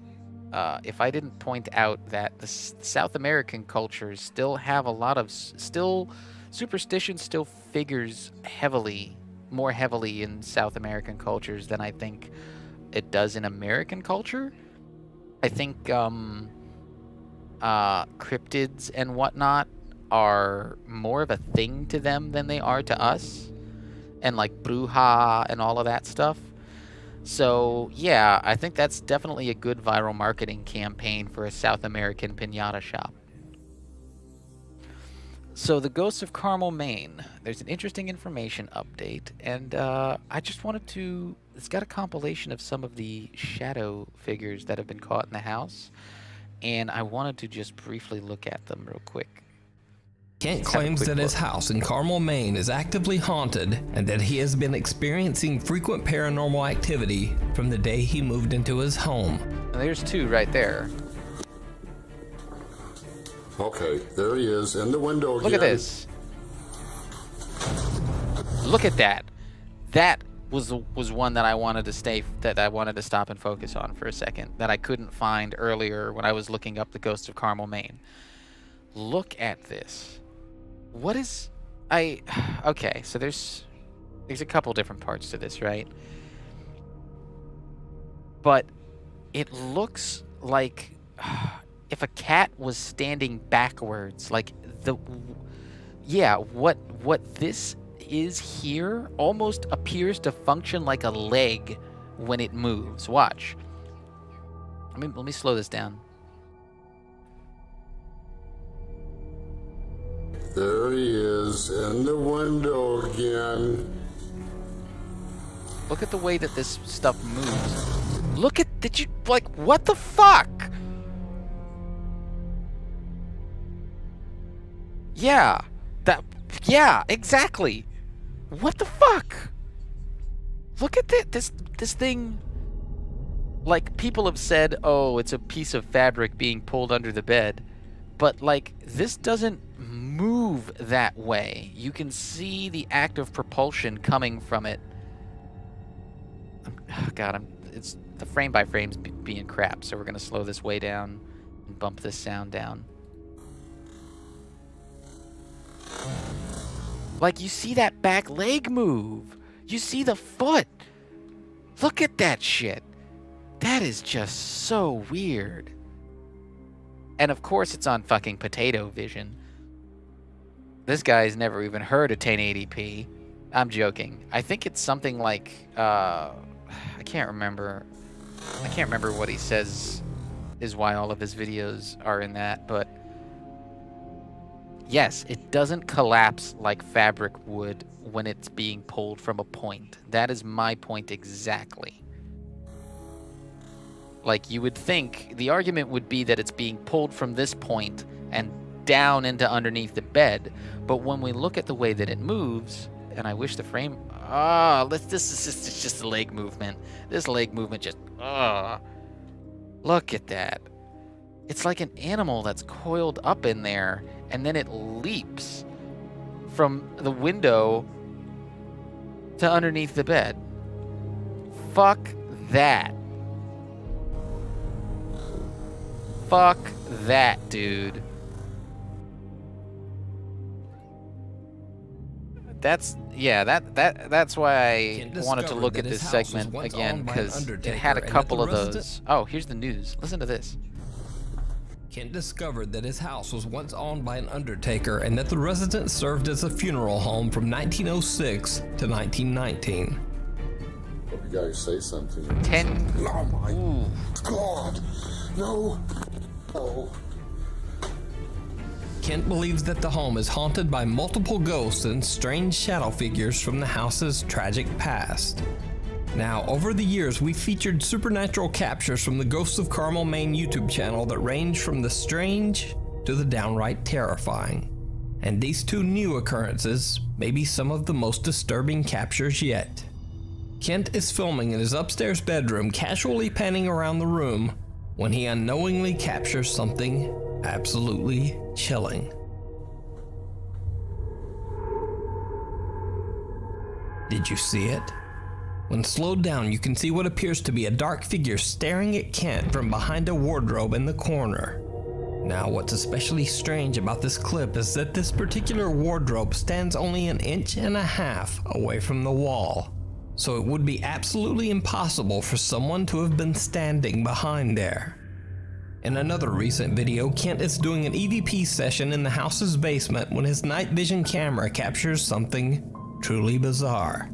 S1: if I didn't point out that the South American cultures still have a lot of superstition still figures more heavily in South American cultures than I think it does in American culture. I think cryptids and whatnot are more of a thing to them than they are to us. And like bruja and all of that stuff. So, yeah, I think that's definitely a good viral marketing campaign for a South American piñata shop. So, the Ghosts of Carmel, Maine. There's an interesting information update, and I just wanted to... It's got a compilation of some of the shadow figures that have been caught in the house, and I wanted to just briefly look at them real quick.
S8: Kent claims that his house in Carmel, Maine is actively haunted and that he has been experiencing frequent paranormal activity from the day he moved into his home.
S1: And there's two right there.
S9: Okay, there he is in the window again.
S1: Look at this. Look at that. was one that I wanted to stop and focus on for a second, that I couldn't find earlier when I was looking up the Ghost of Carmel, Maine. Look at this. What is... Okay, so there's a couple different parts to this, right? But it looks like if a cat was standing backwards, like what this is here almost appears to function like a leg when it moves. Watch. Let me slow this down.
S9: There he is in the window again.
S1: Look at the way that this stuff moves. Look at, what the fuck? Yeah, exactly. What the fuck? Look at this thing. Like, people have said, oh, it's a piece of fabric being pulled under the bed. But, like, this doesn't move that way. You can see the act of propulsion coming from it. It's the frame by frame's being crap, so we're gonna slow this way down and bump this sound down. Like, you see that back leg move. You see the foot. Look at that shit. That is just so weird. And of course it's on fucking potato vision. This guy's never even heard of 1080p. I'm joking. I think it's something like, I can't remember what he says is why all of his videos are in that, but yes, it doesn't collapse like fabric would when it's being pulled from a point. That is my point exactly. Like, you would think the argument would be that it's being pulled from this point and down into underneath the bed, but when we look at the way that it moves, and I wish the frame... this is just a leg movement. This leg movement just... Look at that. It's like an animal that's coiled up in there, and then it leaps from the window to underneath the bed. Fuck that. Fuck that, dude. That's why I wanted to look at this segment again, because it had a couple of those. Oh, here's the news. Listen to this.
S8: Kent discovered that his house was once owned by an undertaker and that the residence served as a funeral home from 1906 to 1919.
S9: You guys say something.
S1: Oh
S9: my God. No. Oh.
S8: Kent believes that the home is haunted by multiple ghosts and strange shadow figures from the house's tragic past. Now, over the years, we've featured supernatural captures from the Ghosts of Carmel, Maine YouTube channel that range from the strange to the downright terrifying. And these two new occurrences may be some of the most disturbing captures yet. Kent is filming in his upstairs bedroom, casually panning around the room, when he unknowingly captures something absolutely chilling. Did you see it? When slowed down, you can see what appears to be a dark figure staring at Kent from behind a wardrobe in the corner. Now, what's especially strange about this clip is that this particular wardrobe stands only 1.5 inches away from the wall, so it would be absolutely impossible for someone to have been standing behind there. In another recent video, Kent is doing an EVP session in the house's basement when his night vision camera captures something truly bizarre.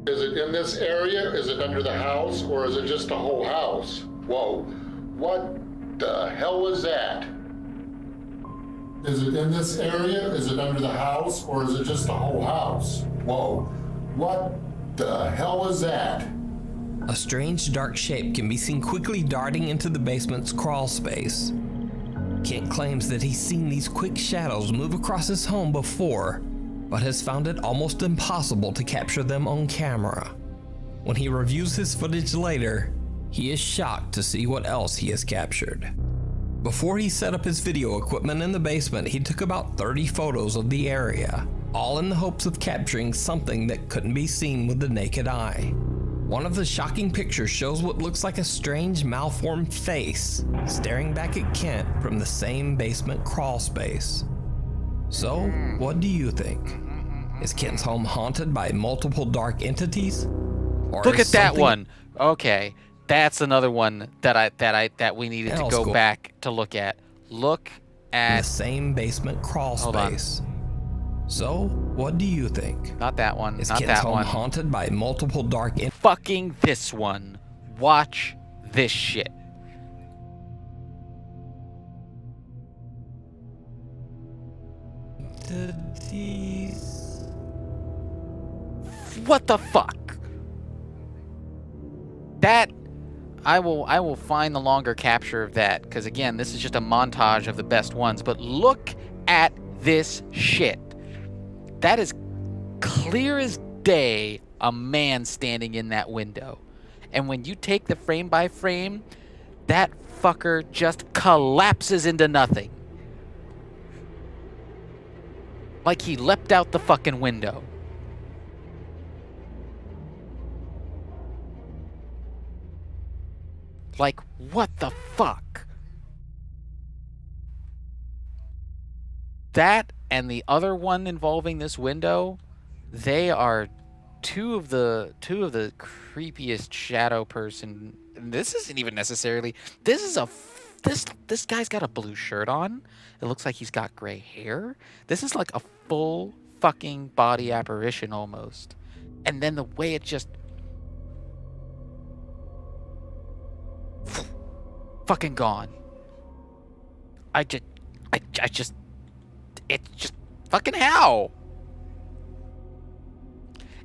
S9: Is it in this area? Is it under the house? Or is it just the whole house? Whoa. What the hell is that? Is it in this area? Is it under the house? Or is it just the whole house? Whoa. What the hell is that?
S8: A strange dark shape can be seen quickly darting into the basement's crawl space. Kent claims that he's seen these quick shadows move across his home before, but has found it almost impossible to capture them on camera. When he reviews his footage later, he is shocked to see what else he has captured. Before he set up his video equipment in the basement, he took about 30 photos of the area. all in the hopes of capturing something that couldn't be seen with the naked eye. One of the shocking pictures shows what looks like a strange malformed face staring back at Kent from the same basement crawl space. So, what do you think? Is Kent's home haunted by multiple dark entities? Or
S1: look at that one. Okay, that's another one that we needed to go back to look at. Look at
S8: the same basement crawl space. So, what do you think?
S1: Not that one.
S8: Is
S1: not
S8: Kent's
S1: that
S8: home
S1: one.
S8: haunted by multiple dark entities?
S1: Fucking this one. Watch this shit. What the fuck? That I will find the longer capture of that, because again, this is just a montage of the best ones, but look at this shit. That is clear as day a man standing in that window. And when you take the frame by frame, that fucker just collapses into nothing. Like he leapt out the fucking window. Like, what the fuck? That and the other one involving this window, they are two of the creepiest shadow person. This isn't even necessarily. This guy's got a blue shirt on. It looks like he's got gray hair. This is like a full fucking body apparition almost. And then the way it just fucking gone. It's just fucking how?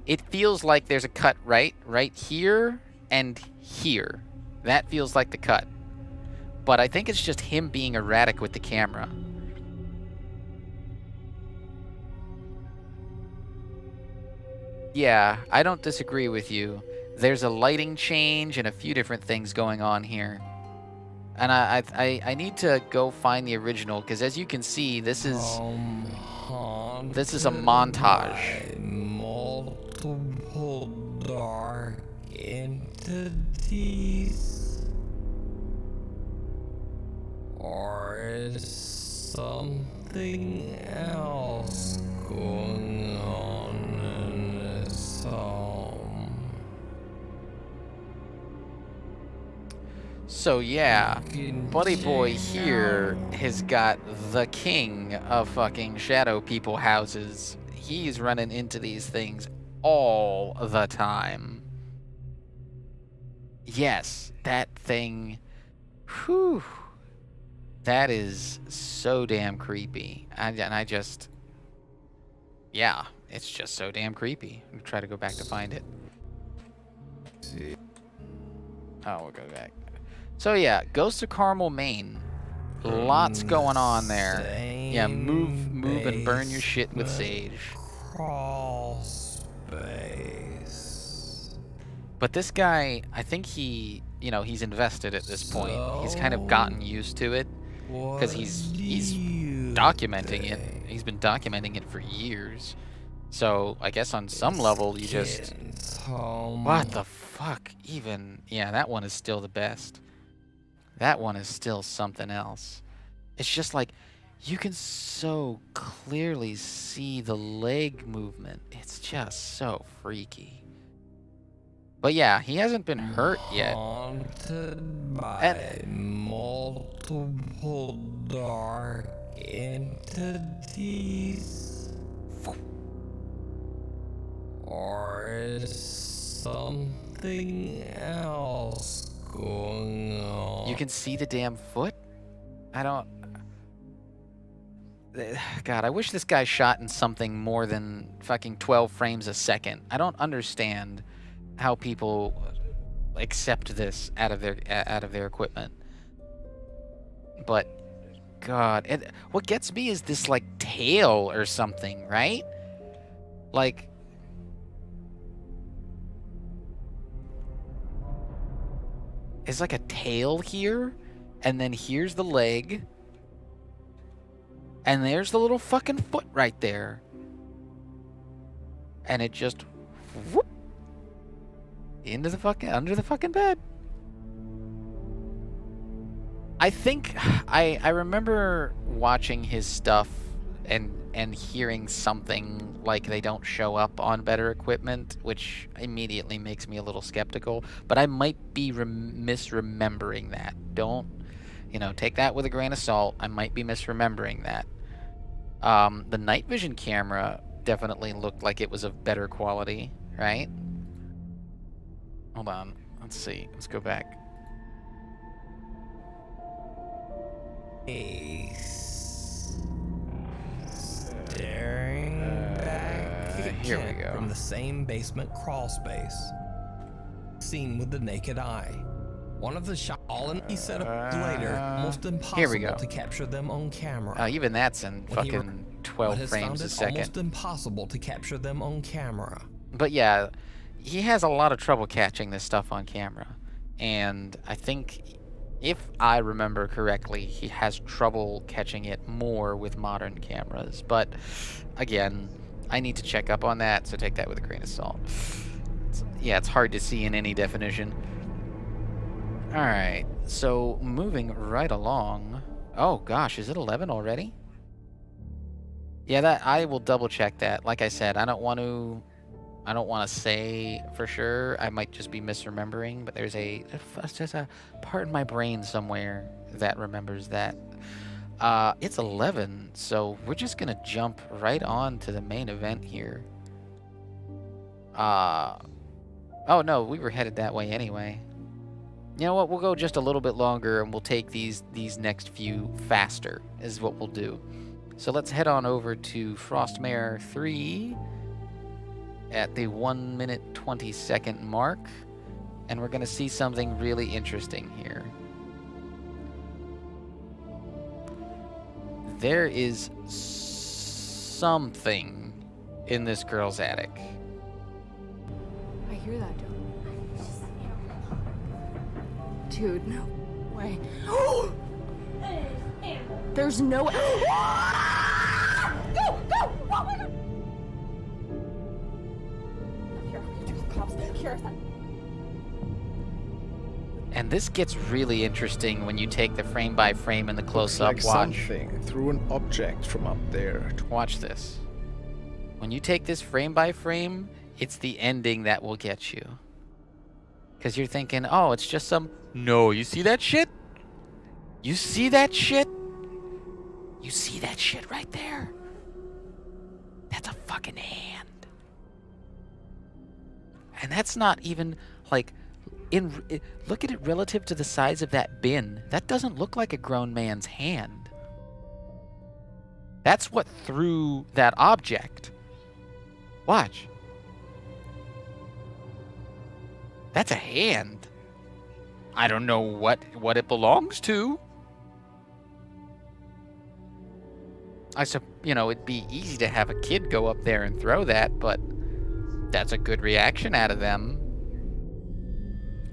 S1: It feels like there's a cut right here and here. That feels like the cut. But I think it's just him being erratic with the camera. Yeah, I don't disagree with you. There's a lighting change and a few different things going on here. And I need to go find the original, because as you can see, this is a montage.
S8: Multiple dark entities, or is something else going on in this home?
S1: So yeah, Buddy Boy here has got the king of fucking shadow people houses. He's running into these things all the time. Yes, that thing, whew, that is so damn creepy. Yeah, it's just so damn creepy. I'm gonna try to go back to find it. Oh, we'll go back. So yeah, Ghost of Carmel, Maine. Lots going on there. Yeah, move and burn your shit with sage.
S8: Crawl space.
S1: But this guy, I think he's invested at this point. He's kind of gotten used to it because he's documenting it. He's been documenting it for years. So I guess on some level you just, what the fuck? Even, yeah, that one is still the best. That one is still something else. It's just like, you can so clearly see the leg movement. It's just so freaky. But yeah, he hasn't been hurt yet.
S8: Haunted by multiple dark entities, or is something else going on?
S1: You can see the damn foot? God, I wish this guy shot in something more than fucking 12 frames a second. I don't understand how people accept this out of their equipment. But God, what gets me is this like tail or something, right? Like, it's like a tail here, and then here's the leg, and there's the little fucking foot right there. and it just whoop into the under the fucking bed. I think I remember watching his stuff and hearing something like they don't show up on better equipment, which immediately makes me a little skeptical, but I might be misremembering that. Don't, take that with a grain of salt. I might be misremembering that. The night vision camera definitely looked like it was of better quality, right? Hold on. Let's see. Let's go back.
S8: Staring back
S1: here we go.
S8: From the same basement crawl space. Seen with the naked eye. One of the shots all in these setups later, almost impossible to capture them on camera.
S1: Even that's in fucking 12 frames a second.
S8: Almost impossible to capture them on camera.
S1: But yeah, he has a lot of trouble catching this stuff on camera. And I think, if I remember correctly, he has trouble catching it more with modern cameras. But again, I need to check up on that, so take that with a grain of salt. It's hard to see in any definition. Alright, so moving right along. Oh gosh, is it 11 already? Yeah, that I will double check that. Like I said, I don't want to say for sure. I might just be misremembering, but there's just a part in my brain somewhere that remembers that. It's 11, so we're just gonna jump right on to the main event here. Oh no, we were headed that way anyway. You know what, we'll go just a little bit longer and we'll take these next few faster, is what we'll do. So let's head on over to Frostmare 3 at the 1 minute 20 second mark, and we're gonna see something really interesting here. There is something in this girl's attic.
S10: I hear that, dude, no way. There's no way. Go! Go! Oh my God!
S1: And this gets really interesting when you take the frame by frame and the close-up.
S2: Like
S1: watch.
S2: Something through an object from up there.
S1: Watch this. When you take this frame by frame, it's the ending that will get you. Because you're thinking, oh, it's just some... No, you see that shit? You see that shit? You see that shit right there? That's a fucking hand. And that's not even, like... look at it relative to the size of that bin. That doesn't look like a grown man's hand. That's what threw that object. Watch. That's a hand. I don't know what it belongs to. It'd be easy to have a kid go up there and throw that, but that's a good reaction out of them.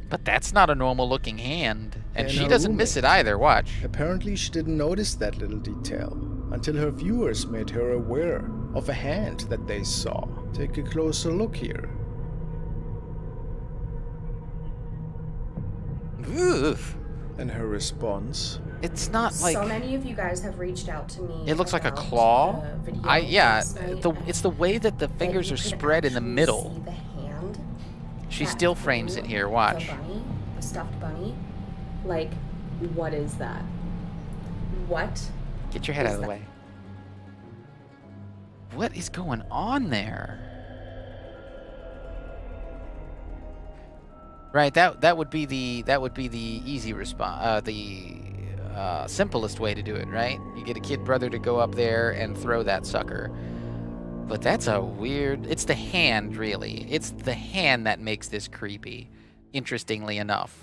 S1: But that's not a normal looking hand. And she doesn't miss it either, watch.
S2: Apparently she didn't notice that little detail until her viewers made her aware of a hand that they saw. Take a closer look here.
S1: Oof.
S2: And her response?
S1: It's not like...
S11: So many of you guys have reached out to me.
S1: It looks like a claw. It's the way that the fingers are spread in the middle.
S11: See the hand.
S1: She still frames it here, watch.
S11: The bunny, the stuffed bunny. Like, what is that? What?
S1: Get your head out of the way. What is going on there? Right, that would be the easy response, the simplest way to do it, right? You get a kid brother to go up there and throw that sucker. But that's a weird... It's the hand, really. It's the hand that makes this creepy, interestingly enough.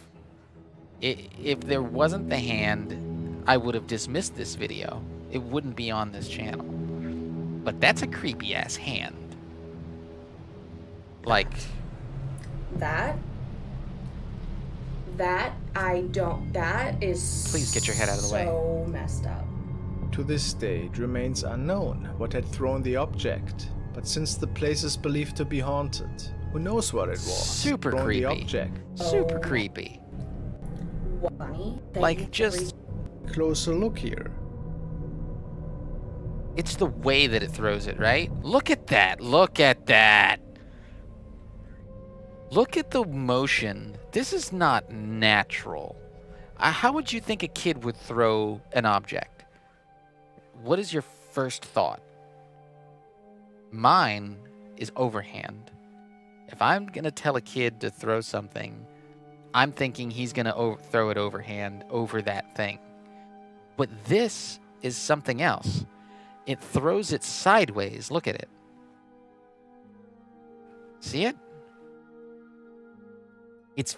S1: If there wasn't the hand, I would have dismissed this video. It wouldn't be on this channel. But that's a creepy-ass hand. Like...
S11: That is...
S1: Please get your head out of the way.
S11: So messed up.
S2: To this day, it remains unknown what had thrown the object. But since the place is believed to be haunted, who knows what it was?
S1: Super
S2: Thrown
S1: creepy.
S2: The object.
S1: Super creepy.
S11: Bunny?
S1: Like, just...
S2: Closer look here.
S1: It's the way that it throws it, right? Look at that. Look at that. Look at the motion. This is not natural. How would you think a kid would throw an object? What is your first thought? Mine is overhand. If I'm going to tell a kid to throw something, I'm thinking he's going to throw it overhand over that thing. But this is something else. It throws it sideways. Look at it. See it? It's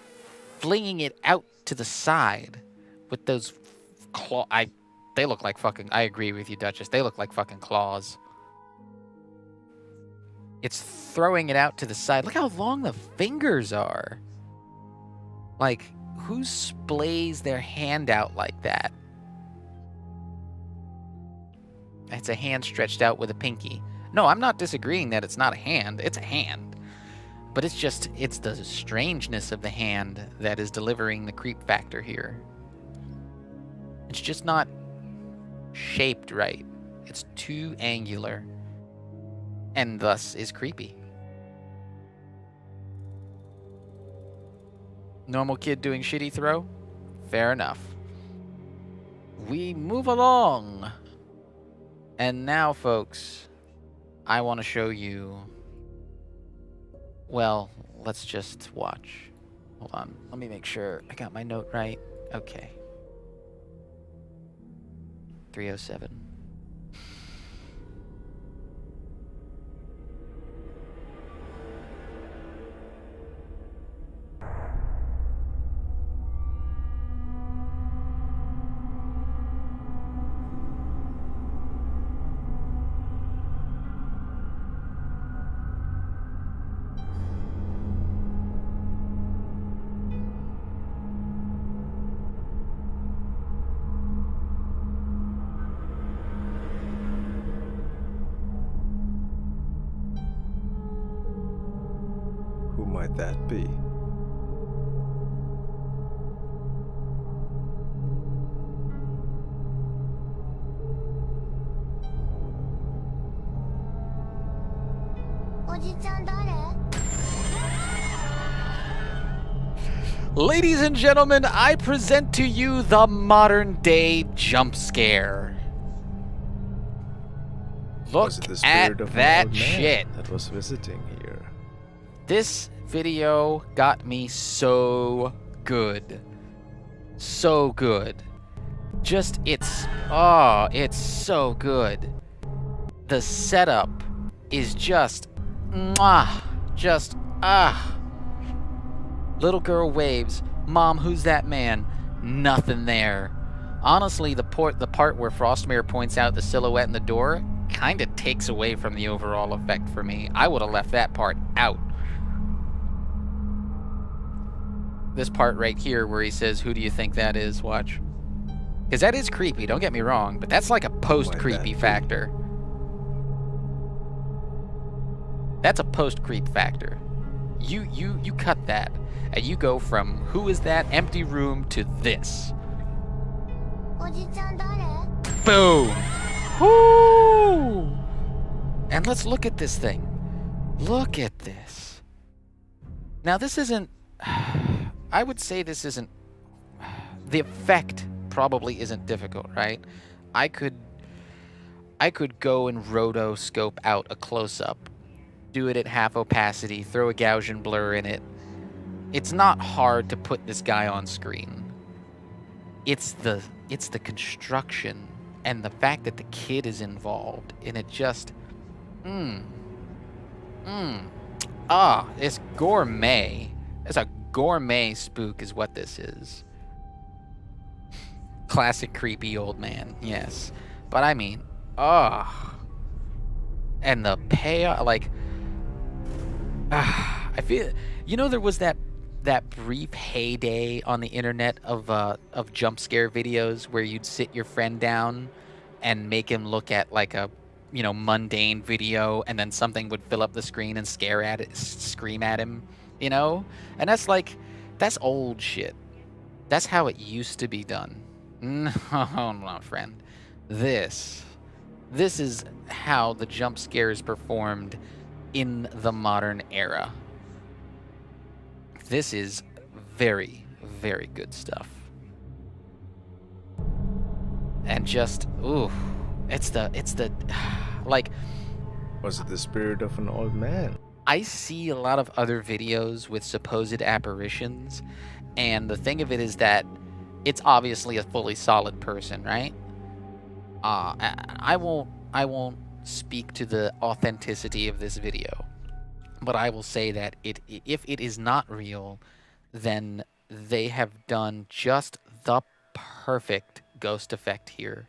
S1: flinging it out to the side with those claw. They look like fucking. I agree with you, Duchess. They look like fucking claws. It's throwing it out to the side. Look how long the fingers are. Like, who splays their hand out like that? It's a hand stretched out with a pinky. No, I'm not disagreeing that it's not a hand. It's a hand. But it's the strangeness of the hand that is delivering the creep factor here. It's just not shaped right. It's too angular. And thus is creepy. Normal kid doing shitty throw? Fair enough. We move along. And now, folks, I want to show you... Well, let's just watch. Hold on. Let me make sure I got my note right. Okay. 307.
S2: Who might that be?
S1: Ladies and gentlemen, I present to you the modern day jump scare. Look
S2: Was it the
S1: at
S2: spirit of an
S1: that
S2: old man
S1: shit.
S2: that was visiting here?
S1: This video got me so good. So good. Just, it's so good. The setup is just, Little girl waves. Mom, who's that man? Nothing there. Honestly, the part where Frostmere points out the silhouette in the door kind of takes away from the overall effect for me. I would have left that part out. This part right here where he says, who do you think that is? Watch. Because that is creepy, don't get me wrong, but that's like a post-creepy factor. That's a post-creep factor. You cut that, and you go from who is that empty room to this. Boom! Woo! And let's look at this thing. Look at this. Now this isn't... I would say this isn't... The effect probably isn't difficult, right? I could go and rotoscope out a close-up, do it at half opacity, throw a Gaussian blur in it. It's not hard to put this guy on screen. It's the construction and the fact that the kid is involved, and it just, it's gourmet. It's a gourmet spook is what this is. Classic creepy old man, yes. But I mean, and the payoff, like, I feel, there was that brief heyday on the internet of jump scare videos where you'd sit your friend down and make him look at like a you know, mundane video, and then something would fill up the screen and scream at him, you know? And that's like, that's old shit. That's how it used to be done. No, no, friend. This is how the jump scare is performed in the modern era. This is very, very good stuff. And just, ooh, it's the, like...
S2: Was it the spirit of an old man?
S1: I see a lot of other videos with supposed apparitions, and the thing of it is that it's obviously a fully solid person, right? I won't speak to the authenticity of this video, but I will say that if it is not real, then they have done just the perfect ghost effect here.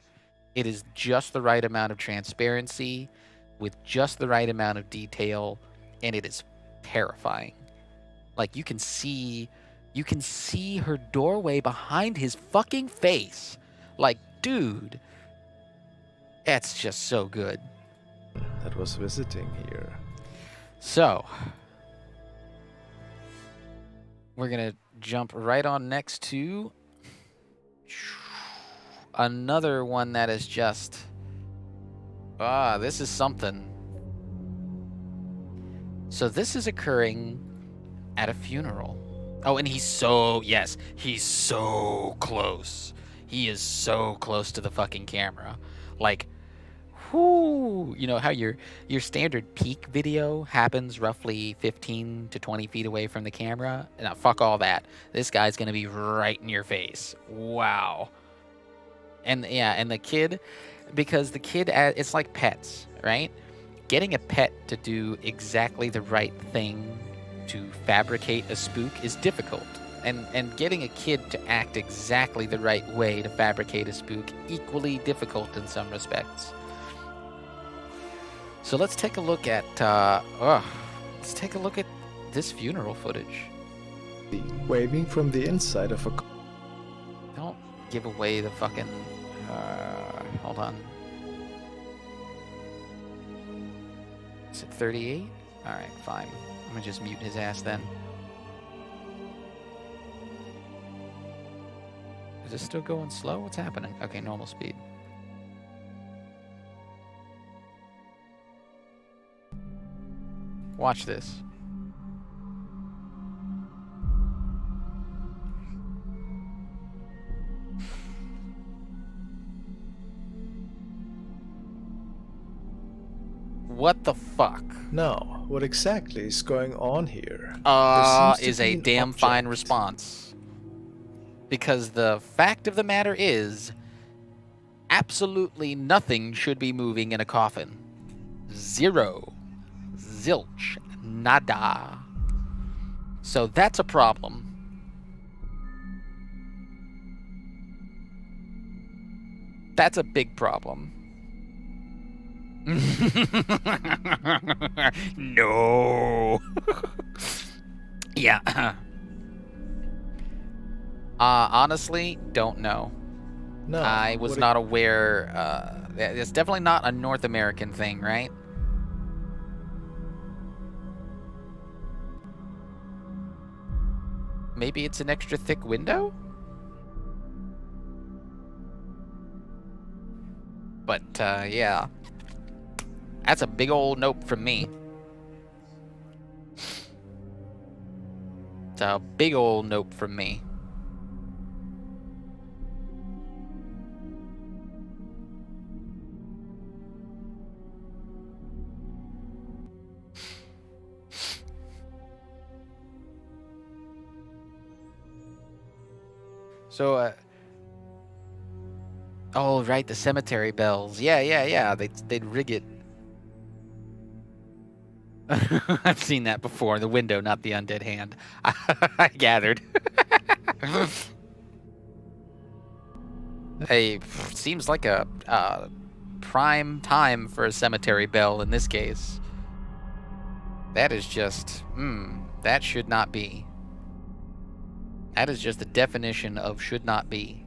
S1: It is just the right amount of transparency with just the right amount of detail, and it is terrifying. Like, you can see her doorway behind his fucking face. Like, dude, that's just so good.
S2: That was visiting here.
S1: So, we're gonna jump right on next to another one that is just, this is something. So this is occurring at a funeral. Oh, and he's so close. He is so close to the fucking camera. Like, whoo, you know how your standard peak video happens roughly 15 to 20 feet away from the camera? Now, fuck all that. This guy's gonna be right in your face. Wow. And yeah, and the kid, because the kid, it's like pets, right? Getting a pet to do exactly the right thing to fabricate a spook is difficult. And getting a kid to act exactly the right way to fabricate a spook, equally difficult in some respects. So let's take a look at this funeral footage.
S2: Waving from the inside of a...
S1: Don't give away the fucking... hold on. Is it 38? Alright, fine. I'm gonna just mute his ass then. Is this still going slow? What's happening? Okay, normal speed. Watch this. What the fuck?
S2: No, what exactly is going on here?
S1: Is a damn fine response. Because the fact of the matter is, absolutely nothing should be moving in a coffin. Zero. Zilch. Nada. So that's a problem. That's a big problem. No. Yeah. Honestly, don't know.
S2: No.
S1: I was not aware. It's definitely not a North American thing, right? Maybe it's an extra thick window? But, yeah. That's a big old nope from me. It's a big old nope from me. So, oh, right, the cemetery bells. Yeah. They'd rig it. I've seen that before. The window, not the undead hand. I gathered. Hey, seems like a prime time for a cemetery bell in this case. That is just, that should not be. That is just the definition of should not be.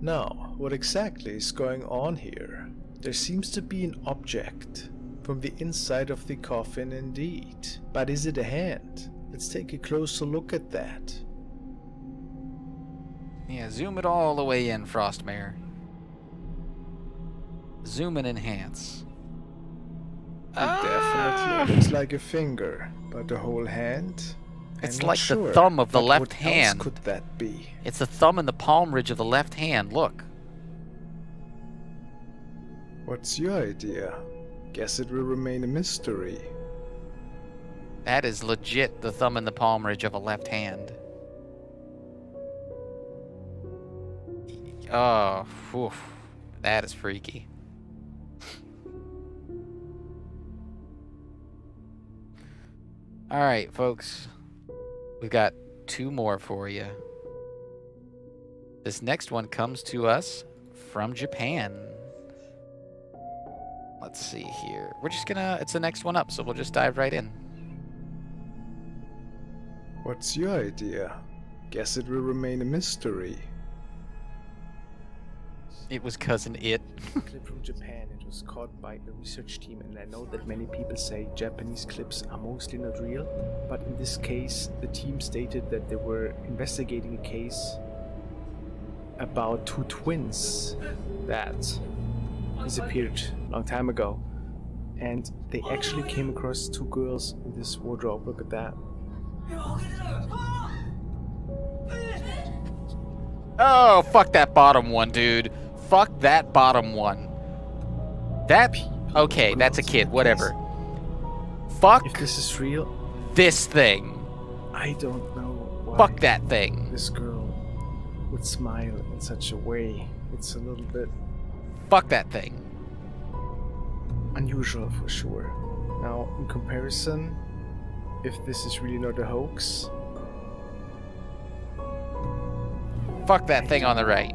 S2: No, what exactly is going on here? There seems to be an object from the inside of the coffin indeed. But is it a hand? Let's take a closer look at that.
S1: Yeah, zoom it all the way in, Frostmare. Zoom and enhance.
S2: It definitely looks like a finger, but a whole hand?
S1: It's
S2: I'm
S1: like
S2: not sure,
S1: the thumb of the
S2: but
S1: left
S2: what
S1: hand.
S2: else could that be?
S1: It's the thumb and the palm ridge of the left hand. Look.
S2: What's your idea? Guess it will remain a mystery.
S1: That is legit the thumb and the palm ridge of a left hand. Oh, oof. That is freaky. All right, folks. We've got 2 more for you. This next one comes to us from Japan. Let's see here. We're just gonna, it's the next one up, so we'll just dive right in.
S2: What's your idea? Guess it will remain a mystery.
S1: It was Cousin It.
S2: Clip from Japan. It was caught by a research team, and I know that many people say Japanese clips are mostly not real, but in this case, the team stated that they were investigating a case about 2 twins that disappeared a long time ago, and they actually came across 2 girls in this wardrobe. Look at that.
S1: Oh, fuck that bottom one, dude. Fuck that bottom one. That, okay, that's a kid, whatever. Fuck
S2: If this is real,
S1: this thing.
S2: I don't know why
S1: Fuck that thing.
S2: this girl would smile in such a way. It's a little bit
S1: Fuck that thing.
S2: unusual for sure. Now, in comparison, if this is really not a hoax,
S1: Fuck that thing on the right.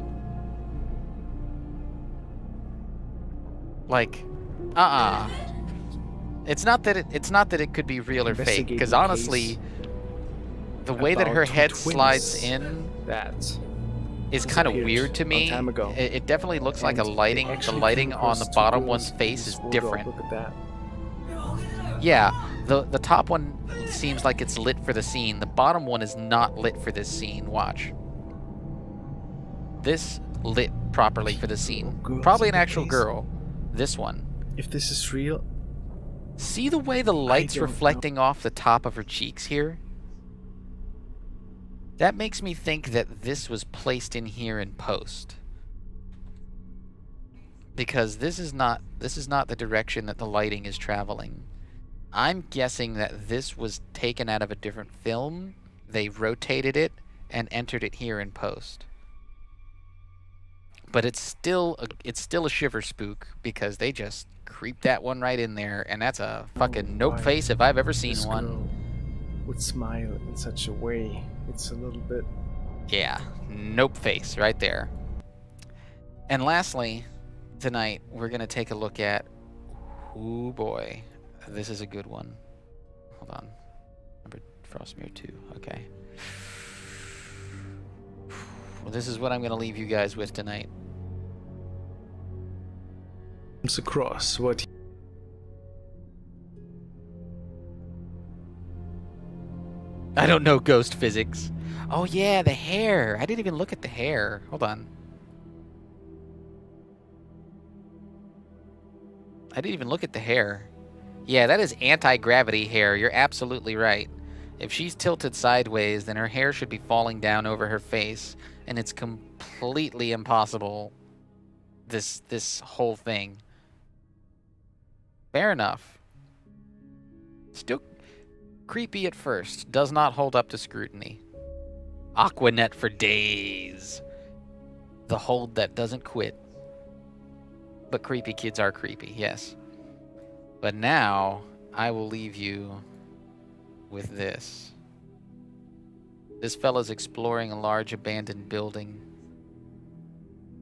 S1: Like, It's not that it could be real or fake, because honestly, the way that her head slides in
S2: that
S1: is kind of weird to me. It definitely looks like the lighting on the bottom one's face is different.
S2: Look at that.
S1: Yeah, the top one seems like it's lit for the scene. The bottom one is not lit for this scene. Watch. This lit properly for the scene. Probably an actual girl. This one.
S2: If this is real,
S1: see the way the light's reflecting off the top of her cheeks here? That makes me think that this was placed in here in post. Because this is not the direction that the lighting is traveling. I'm guessing that this was taken out of a different film. They rotated it and entered it here in post. But it's still a shiver spook because they just creeped that one right in there, and that's a fucking nope face if I've ever seen one.
S2: girl would smile in such a way. It's a little bit.
S1: Yeah, nope face right there. And lastly, tonight we're gonna take a look at. Ooh boy, this is a good one. Hold on, number Frostmere 2. Okay. Well, this is what I'm gonna leave you guys with tonight.
S2: Comes across what.
S1: I don't know ghost physics. Oh yeah, the hair. I didn't even look at the hair. Hold on. I didn't even look at the hair. Yeah, that is anti-gravity hair. You're absolutely right. If she's tilted sideways, then her hair should be falling down over her face, and it's completely impossible. This whole thing. Fair enough. Still creepy at first. Does not hold up to scrutiny. Aquanet for days. The hold that doesn't quit. But creepy kids are creepy, yes. But now, I will leave you with this. This fella's exploring a large abandoned building,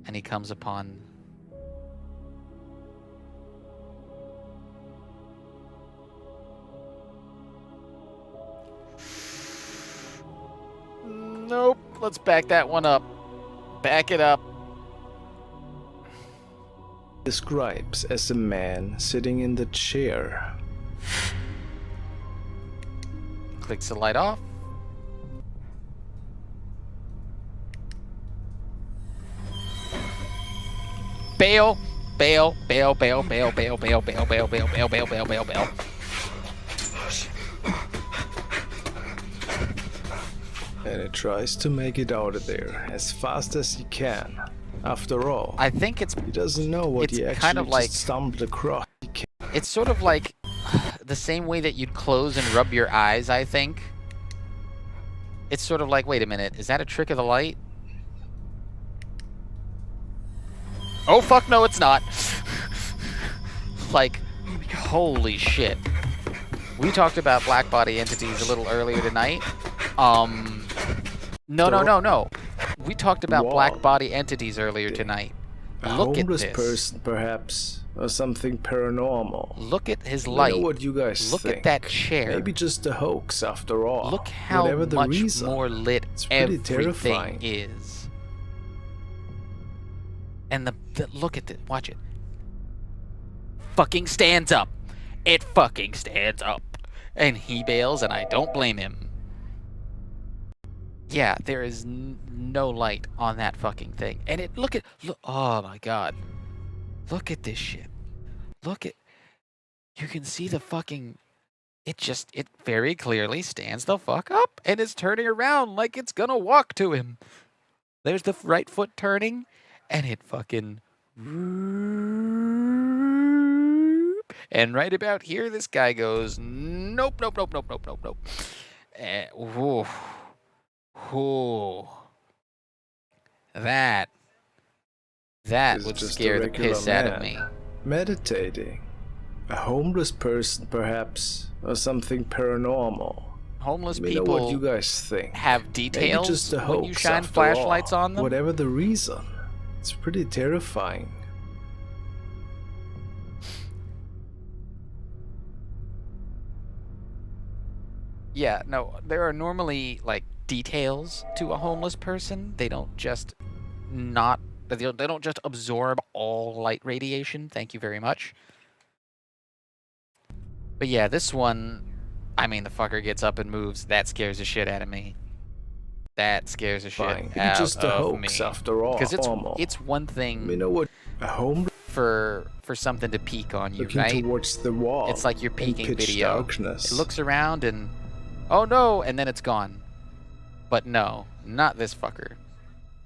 S1: and he comes upon nope. Let's back that one up. Back it up.
S2: describes as a man sitting in the chair.
S1: Clicks the light off. Bail, bail, bail, bail, bail, bail, bail, bail, bail, bail, bail, bail, bail, bail, bail.
S2: And it tries to make it out of there as fast as he can. After all,
S1: I think it's
S2: he doesn't know what he actually
S1: kind of like,
S2: just stumbled across.
S1: It's sort of like the same way that you'd close and rub your eyes, I think. It's sort of like, wait a minute, is that a trick of the light? Oh, fuck, no, it's not. Like, holy shit. We talked about black body entities a little earlier tonight. No. We talked about black body entities earlier tonight. Look at this.
S2: A homeless person, perhaps, or something paranormal.
S1: Look at his light.
S2: I know what you guys
S1: Look
S2: think.
S1: at that chair.
S2: Maybe just a hoax after all.
S1: Look how
S2: Whatever the
S1: much
S2: reason,
S1: more lit
S2: it's pretty
S1: everything
S2: terrifying.
S1: is. And the look at it. Watch it. Fucking stands up. It fucking stands up. And he bails, and I don't blame him. Yeah, there is no light on that fucking thing. And it, look, oh my god. Look at this shit. Look at, you can see the fucking, it very clearly stands the fuck up and is turning around like it's gonna walk to him. There's the right foot turning, and it fucking, and right about here, this guy goes, nope. Whoa. That would scare the piss out of me.
S2: Meditating. A homeless person, perhaps, or something paranormal.
S1: Homeless
S2: Let me
S1: people
S2: know what you guys think.
S1: have details
S2: Maybe just a
S1: when you
S2: hoax
S1: shine
S2: after
S1: flashlights
S2: all.
S1: on them.
S2: Whatever the reason, it's pretty terrifying.
S1: Yeah, no, there are normally like details to a homeless person. They don't just they don't just absorb all light radiation. Thank you very much. But yeah, this one, I mean, the fucker gets up and moves. That scares the shit out of me. That scares the shit out of me.
S2: It's just a hoax after all.
S1: Because it's one thing.
S2: You know what? A homeless
S1: for something to peek on you,
S2: looking
S1: right?
S2: towards the wall.
S1: It's like you're peeking
S2: in pitch
S1: video.
S2: Darkness.
S1: It looks around and oh no, and then it's gone. But no, not this fucker.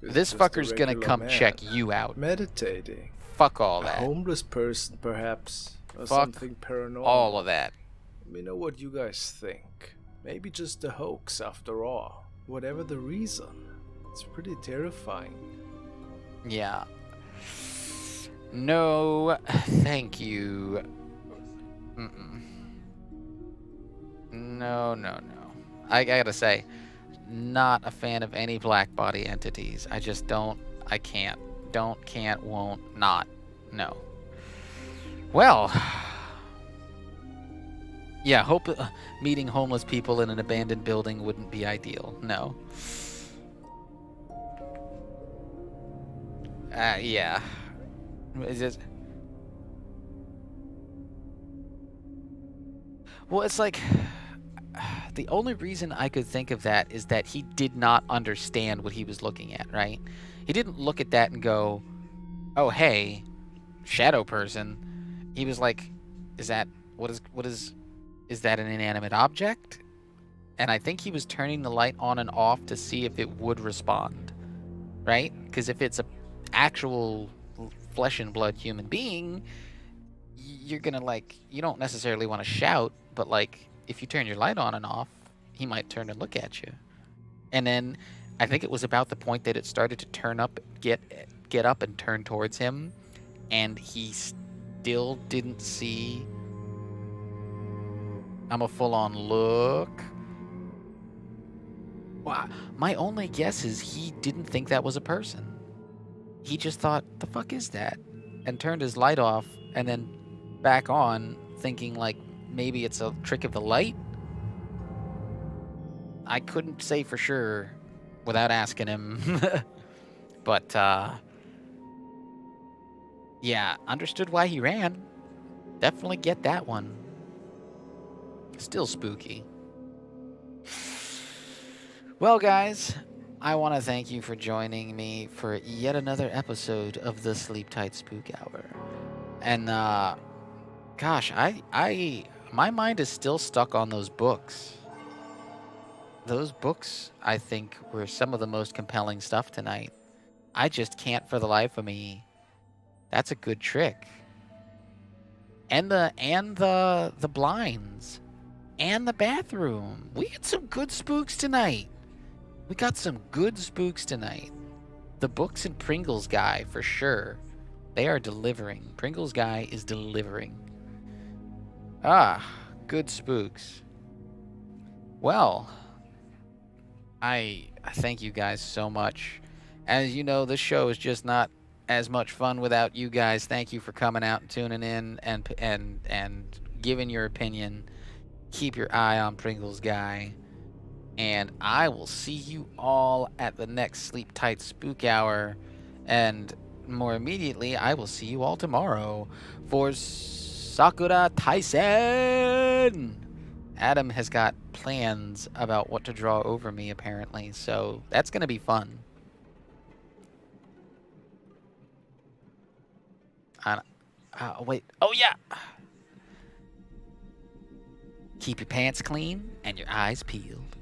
S1: This fucker's gonna come check you out.
S2: Meditating.
S1: Fuck all that.
S2: A homeless person, perhaps, or
S1: Fuck
S2: something paranormal.
S1: all of that.
S2: Let me know what you guys think. Maybe just a hoax after all. Whatever the reason, it's pretty terrifying.
S1: Yeah. No, thank you. No. I gotta say, not a fan of any black body entities. I just don't, I can't, won't, not, no. Well, yeah, hope meeting homeless people in an abandoned building wouldn't be ideal, no. Yeah. Is it? Well, it's like, the only reason I could think of that is that he did not understand what he was looking at, right? He didn't look at that and go, oh, hey, shadow person. He was like, is that an inanimate object? And I think he was turning the light on and off to see if it would respond, right? Because if it's a actual flesh and blood human being, you're gonna you don't necessarily want to shout, but if you turn your light on and off, he might turn and look at you. And then I think it was about the point that it started to turn up, get up and turn towards him, and he still didn't see. I'm a full-on look. Wow. My only guess is he didn't think that was a person. He just thought, the fuck is that? And turned his light off and then back on, thinking maybe it's a trick of the light. I couldn't say for sure without asking him. But Yeah, understood why he ran. Definitely get that one. Still spooky. Well, guys, I want to thank you for joining me for yet another episode of the Sleep Tight Spook Hour. And, gosh, my mind is still stuck on those books. Those books, I think, were some of the most compelling stuff tonight. I just can't for the life of me. That's a good trick. And the blinds. And the bathroom. We had some good spooks tonight. We got some good spooks tonight. The books and Pringles guy, for sure. They are delivering. Pringles guy is delivering. Ah, good spooks. Well, I thank you guys so much. As you know, this show is just not as much fun without you guys. Thank you for coming out and tuning in and giving your opinion. Keep your eye on Pringles guy. And I will see you all at the next Sleep Tight Spook Hour. And more immediately, I will see you all tomorrow for Sakura Taisen. Adam has got plans about what to draw over me, apparently. So that's going to be fun. Wait. Oh, yeah. Keep your pants clean and your eyes peeled.